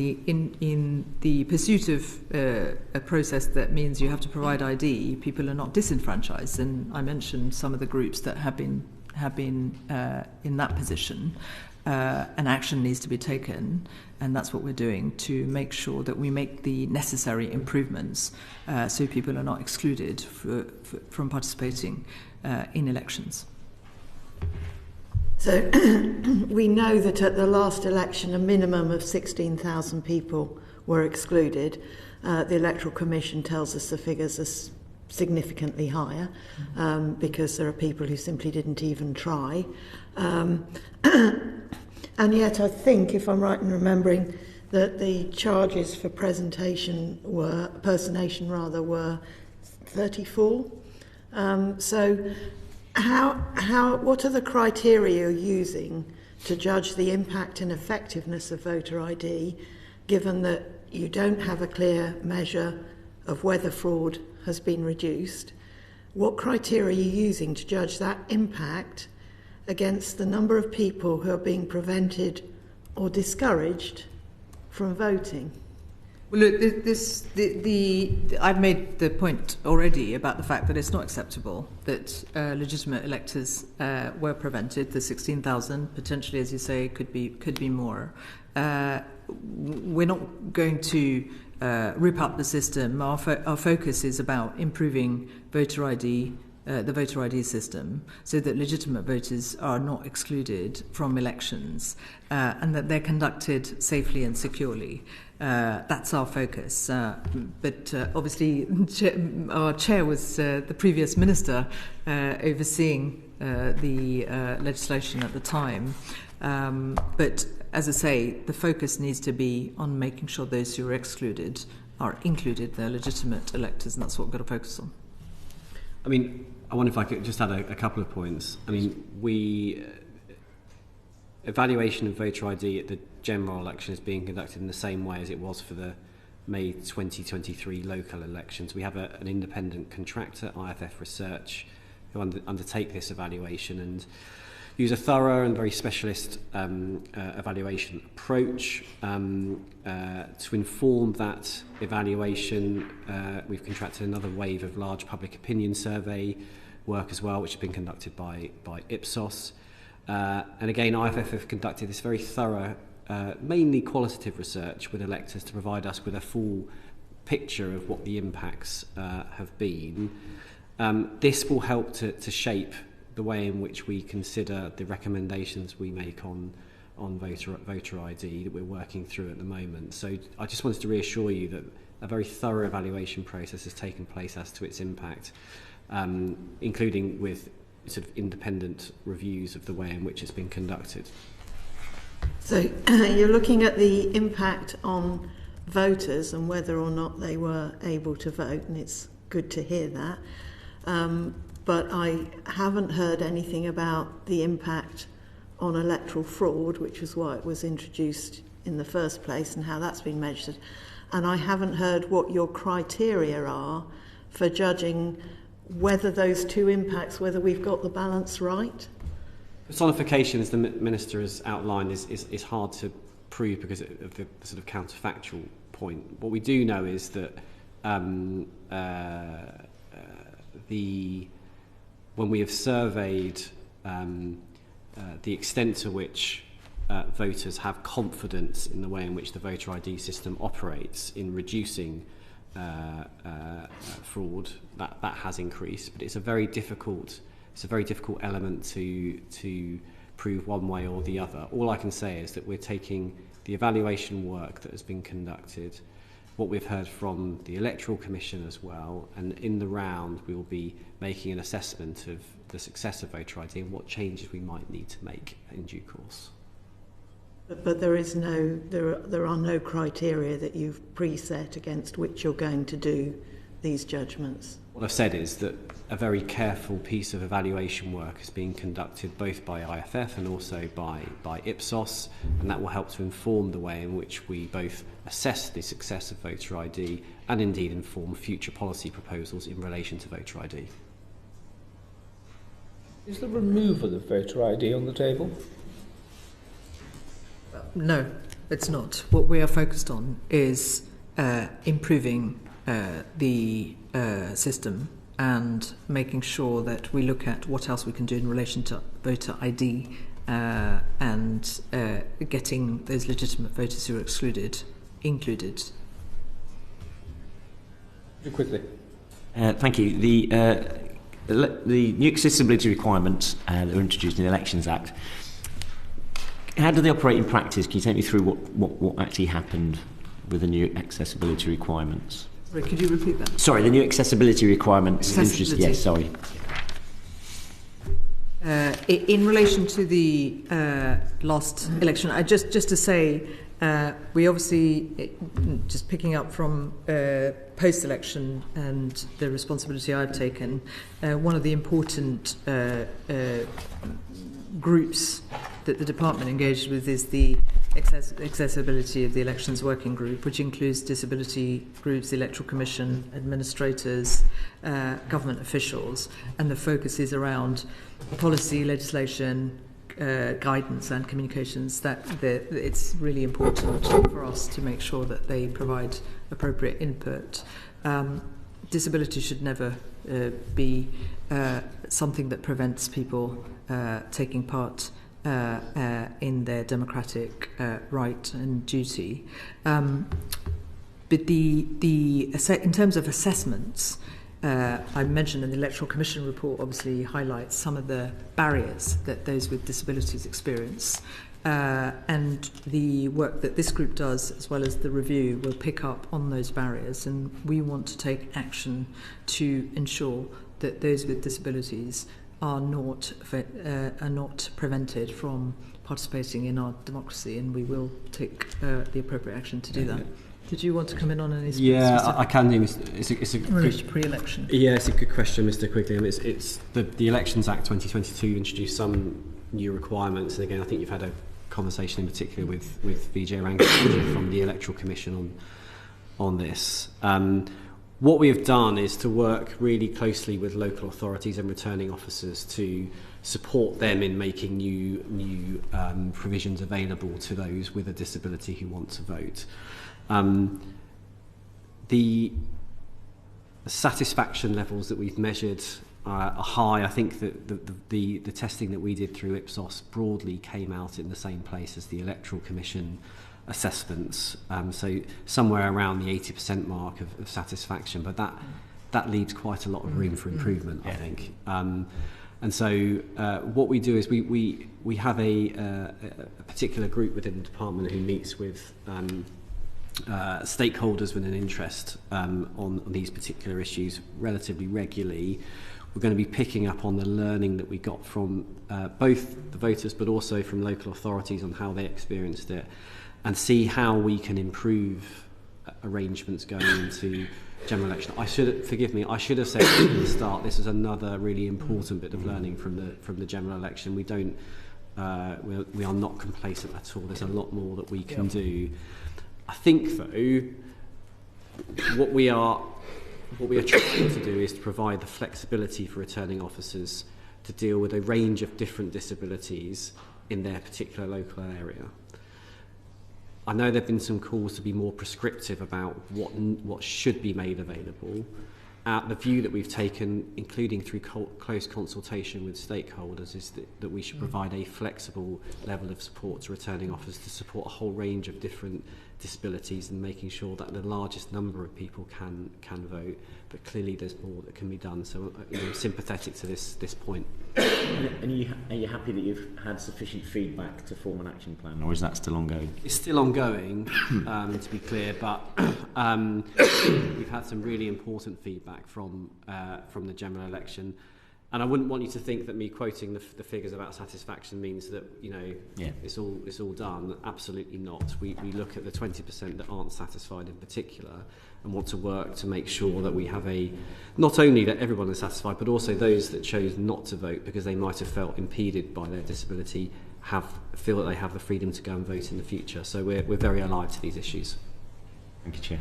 the pursuit of a process that means you have to provide ID, people are not disenfranchised. And I mentioned some of the groups that have been in that position. And action needs to be taken, and that's what we're doing to make sure that we make the necessary improvements so people are not excluded from participating in elections. So we know that at the last election a minimum of 16,000 people were excluded. The Electoral Commission tells us the figures are significantly higher because there are people who simply didn't even try. And yet I think, if I'm right in remembering, that the charges for personation were 34. So what are the criteria you're using to judge the impact and effectiveness of voter ID, given that you don't have a clear measure of whether fraud has been reduced? What criteria are you using to judge that impact against the number of people who are being prevented or discouraged from voting? Well, look, I've made the point already about the fact that it's not acceptable that legitimate electors were prevented. The 16,000, potentially, as you say, could be more. We're not going to rip up the system. Our focus is about improving voter ID, the voter ID system, so that legitimate voters are not excluded from elections and that they're conducted safely and securely. That's our focus. But obviously, our chair was the previous minister overseeing the legislation at the time. But as I say, the focus needs to be on making sure those who are excluded are included, they're legitimate electors, and that's what we've got to focus on. I mean, I wonder if I could just add a couple of points. I mean, evaluation of voter ID at the general election is being conducted in the same way as it was for the May 2023 local elections. We have an independent contractor, IFF Research, who undertake this evaluation and use a thorough and very specialist evaluation approach. To inform that evaluation, we've contracted another wave of large public opinion survey work as well, which has been conducted by Ipsos. And again, IFF have conducted this very thorough, mainly qualitative research with electors to provide us with a full picture of what the impacts have been. This will help to shape the way in which we consider the recommendations we make on voter ID that we're working through at the moment. So I just wanted to reassure you that a very thorough evaluation process has taken place as to its impact, including with sort of independent reviews of the way in which it's been conducted. So you're looking at the impact on voters and whether or not they were able to vote, and it's good to hear that. But I haven't heard anything about the impact on electoral fraud, which is why it was introduced in the first place and how that's been measured. And I haven't heard what your criteria are for judging whether those two impacts, whether we've got the balance right. Personification, as the Minister has outlined, is hard to prove because of the sort of counterfactual point. What we do know is that when we have surveyed the extent to which voters have confidence in the way in which the voter ID system operates in reducing fraud, that has increased, but it's a very difficult element to prove one way or the other. All I can say is that we're taking the evaluation work that has been conducted, what we've heard from the Electoral Commission as well, and in the round we will be making an assessment of the success of voter ID and what changes we might need to make in due course. But there are no criteria that you've preset against which you're going to do these judgments. What I've said is that a very careful piece of evaluation work is being conducted both by IFF and also by Ipsos, and that will help to inform the way in which we both assess the success of voter ID and indeed inform future policy proposals in relation to voter ID. Is the removal of voter ID on the table? No, it's not. What we are focused on is improving the system and making sure that we look at what else we can do in relation to voter ID and getting those legitimate voters who are excluded included. Quickly. Thank you. The new accessibility requirements that were introduced in the Elections Act, how do they operate in practice? Can you take me through what actually happened with the new accessibility requirements? Sorry, could you repeat that? Sorry, the new accessibility requirements introduced. Yes, sorry. In relation to the last election, just to say, we obviously, just picking up from post-election and the responsibility I've taken, one of the important groups that the department engaged with is the accessibility of the elections working group, which includes disability groups, the Electoral Commission, administrators, government officials, and the focus is around policy, legislation, guidance and communications. That it's really important for us to make sure that they provide appropriate input. Disability should never be something that prevents people taking part in their democratic right and duty. But in terms of assessments, I mentioned in the Electoral Commission report obviously highlights some of the barriers that those with disabilities experience. And the work that this group does, as well as the review, will pick up on those barriers, and we want to take action to ensure that those with disabilities are not prevented from participating in our democracy, and we will take the appropriate action to do that. Did you want to come in on any specific? Yeah, I can do. It's a good pre-election. Yeah, it's a good question, Mr. Quigley. I mean, it's the Elections Act 2022 introduced some new requirements, and again, I think you've had a conversation in particular with Vijay Rangan from the Electoral Commission on this. What we have done is to work really closely with local authorities and returning officers to support them in making new provisions available to those with a disability who want to vote. The satisfaction levels that we've measured are high. I think that the testing that we did through Ipsos broadly came out in the same place as the Electoral Commission assessments. So somewhere around the 80% mark of satisfaction, but that leaves quite a lot of room for improvement, I think. And so what we do is we have a particular group within the department who meets with stakeholders with an interest on these particular issues relatively regularly. We're going to be picking up on the learning that we got from both the voters but also from local authorities on how they experienced it, and see how we can improve arrangements going into general election. I should have said at the start, this is another really important bit of learning from the general election. We don't we are not complacent at all. There's a lot more that we can do. I think, though, what we are trying to do is to provide the flexibility for returning officers to deal with a range of different disabilities in their particular local area. I know there have been some calls to be more prescriptive about what should be made available. The view that we've taken, including through close consultation with stakeholders, is that we should provide a flexible level of support to returning officers to support a whole range of different disabilities and making sure that the largest number of people can vote. But clearly there's more that can be done. So I'm sympathetic to this point. And are you happy that you've had sufficient feedback to form an action plan, or is that still ongoing? It's still ongoing, to be clear, but we've had some really important feedback from the general election. And I wouldn't want you to think that me quoting the figures about satisfaction means that it's all done. Absolutely not. We look at the 20% that aren't satisfied in particular and want to work to make sure that we have not only that everyone is satisfied, but also those that chose not to vote because they might have felt impeded by their disability feel that they have the freedom to go and vote in the future. So we're very alive to these issues. Thank you, Chair.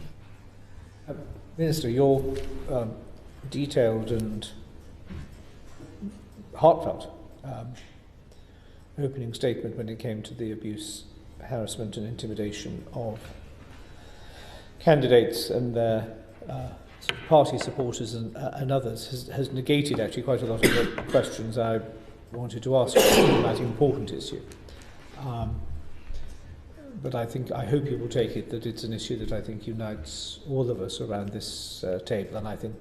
Minister, your detailed and heartfelt opening statement when it came to the abuse, harassment and intimidation of candidates and their party supporters and others has negated actually quite a lot of the questions I wanted to ask on that important issue. But I hope you will take it that it's an issue that I think unites all of us around this table, and I think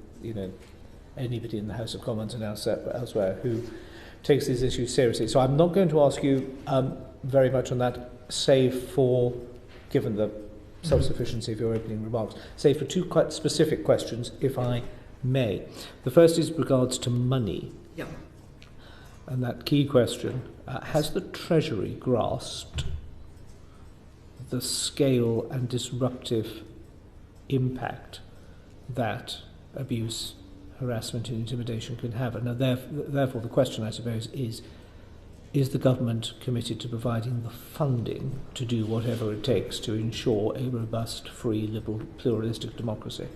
anybody in the House of Commons and elsewhere who takes these issues seriously. So I'm not going to ask you very much on that, save for, given the self-sufficiency of your opening remarks, save for two quite specific questions, if I may. The first is regards to money. Yeah. And that key question, has the Treasury grasped the scale and disruptive impact that abuse, harassment and intimidation can have? And therefore the question, I suppose, is the government committed to providing the funding to do whatever it takes to ensure a robust, free, liberal, pluralistic democracy?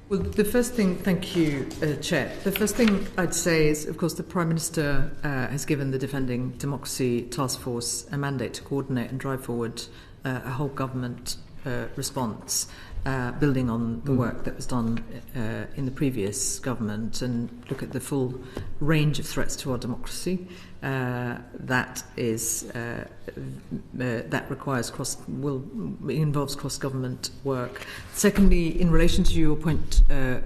Well, the first thing, thank you, Chair. The first thing I'd say is, of course, the Prime Minister has given the Defending Democracy Task Force a mandate to coordinate and drive forward a whole government response, building on the work that was done in the previous government, and look at the full range of threats to our democracy. That requires involves cross-government work. Secondly, in relation to your point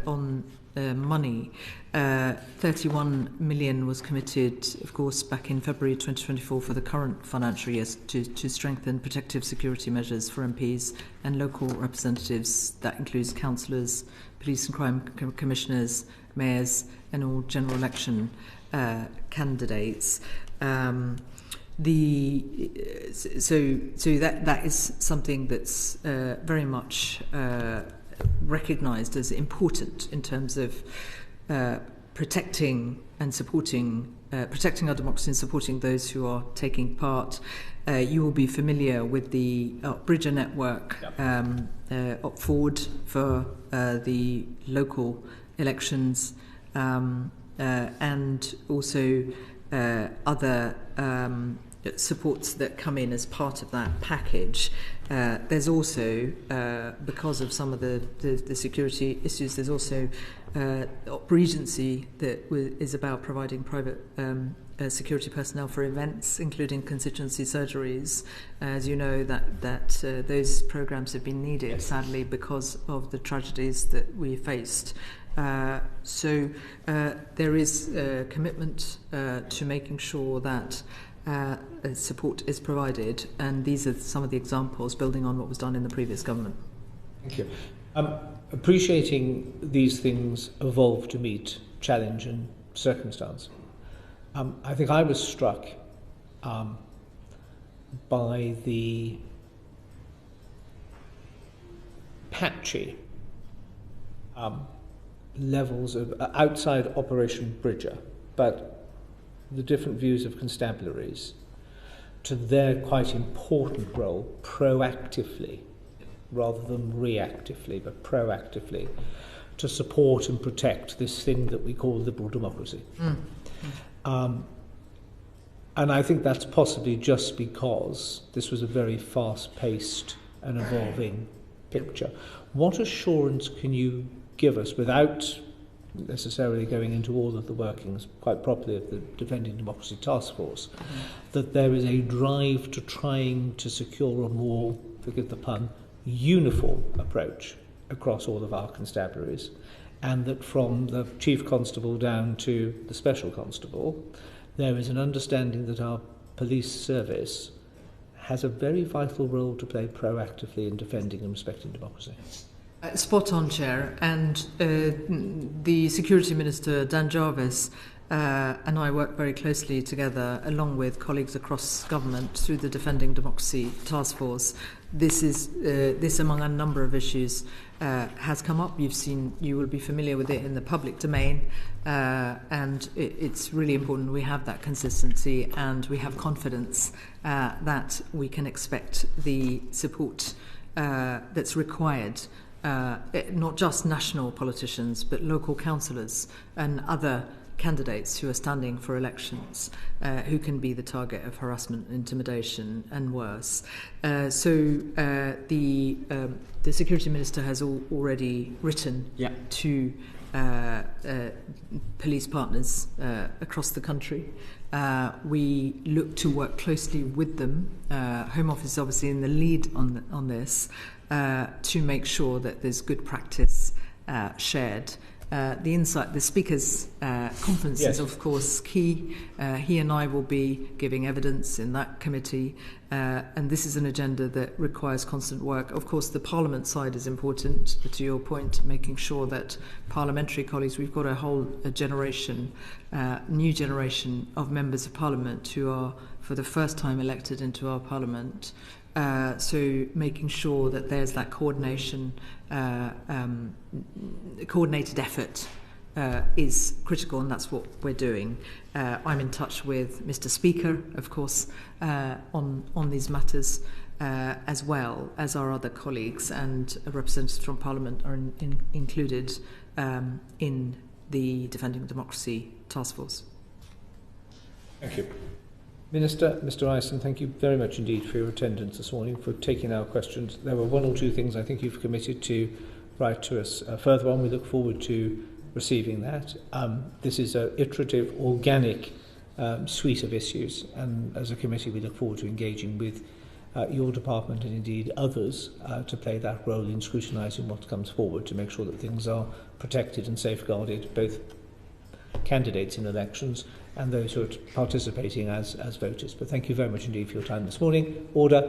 on money, 31 million was committed, of course, back in February 2024 for the current financial year to strengthen protective security measures for MPs and local representatives. That includes councillors, police and crime commissioners, mayors and all general election candidates. that is something that's very much recognised as important in terms of protecting and supporting our democracy and supporting those who are taking part. You will be familiar with the Bridger network up forward for the local elections, and also other supports that come in as part of that package. There's also, because of some of the security issues, there's also Regency that is about providing private security personnel for events, including constituency surgeries. As you know, that those programs have been needed, sadly, because of the tragedies that we faced. So there is a commitment to making sure that support is provided, and these are some of the examples building on what was done in the previous government. Thank you. Appreciating these things evolve to meet challenge and circumstance. I think I was struck by the patchy levels of outside Operation Bridger, but the different views of constabularies to their quite important role proactively, rather than reactively, but proactively, to support and protect this thing that we call liberal democracy. And I think that's possibly just because this was a very fast-paced and evolving picture. What assurance can you give us, without necessarily going into all of the workings quite properly of the Defending Democracy Task Force, that there is a drive to trying to secure a more, forgive the pun, uniform approach across all of our constabularies, and that from the Chief Constable down to the Special Constable, there is an understanding that our police service has a very vital role to play proactively in defending and respecting democracy. Spot on, Chair. And the Security Minister, Dan Jarvis, and I work very closely together, along with colleagues across government, through the Defending Democracy Task Force. This, among a number of issues, has come up. You will be familiar with it in the public domain, and it's really important we have that consistency and we have confidence that we can expect the support that's required. Not just national politicians, but local councillors and other candidates who are standing for elections, who can be the target of harassment, intimidation, and worse. So the Security Minister has already written to police partners across the country. We look to work closely with them. Home Office is obviously in the lead on this, to make sure that there's good practice shared. The Speaker's conference is, of course, key. He and I will be giving evidence in that committee, and this is an agenda that requires constant work. Of course, the Parliament side is important, to your point, making sure that parliamentary colleagues, we've got a generation, new generation of members of Parliament who are, for the first time, elected into our Parliament. So making sure that there's that coordination, coordinated effort is critical, and that's what we're doing. I'm in touch with Mr. Speaker, of course, on these matters, as well as our other colleagues, and representatives from Parliament are included in the Defending Democracy Task Force. Thank you. Minister, Mr. Ison, thank you very much indeed for your attendance this morning, for taking our questions. There were one or two things I think you've committed to write to us further on. We look forward to receiving that. This is an iterative, organic suite of issues, and as a committee we look forward to engaging with your department and indeed others to play that role in scrutinising what comes forward to make sure that things are protected and safeguarded, both candidates in elections and those who are participating as voters. But thank you very much indeed for your time this morning. Order.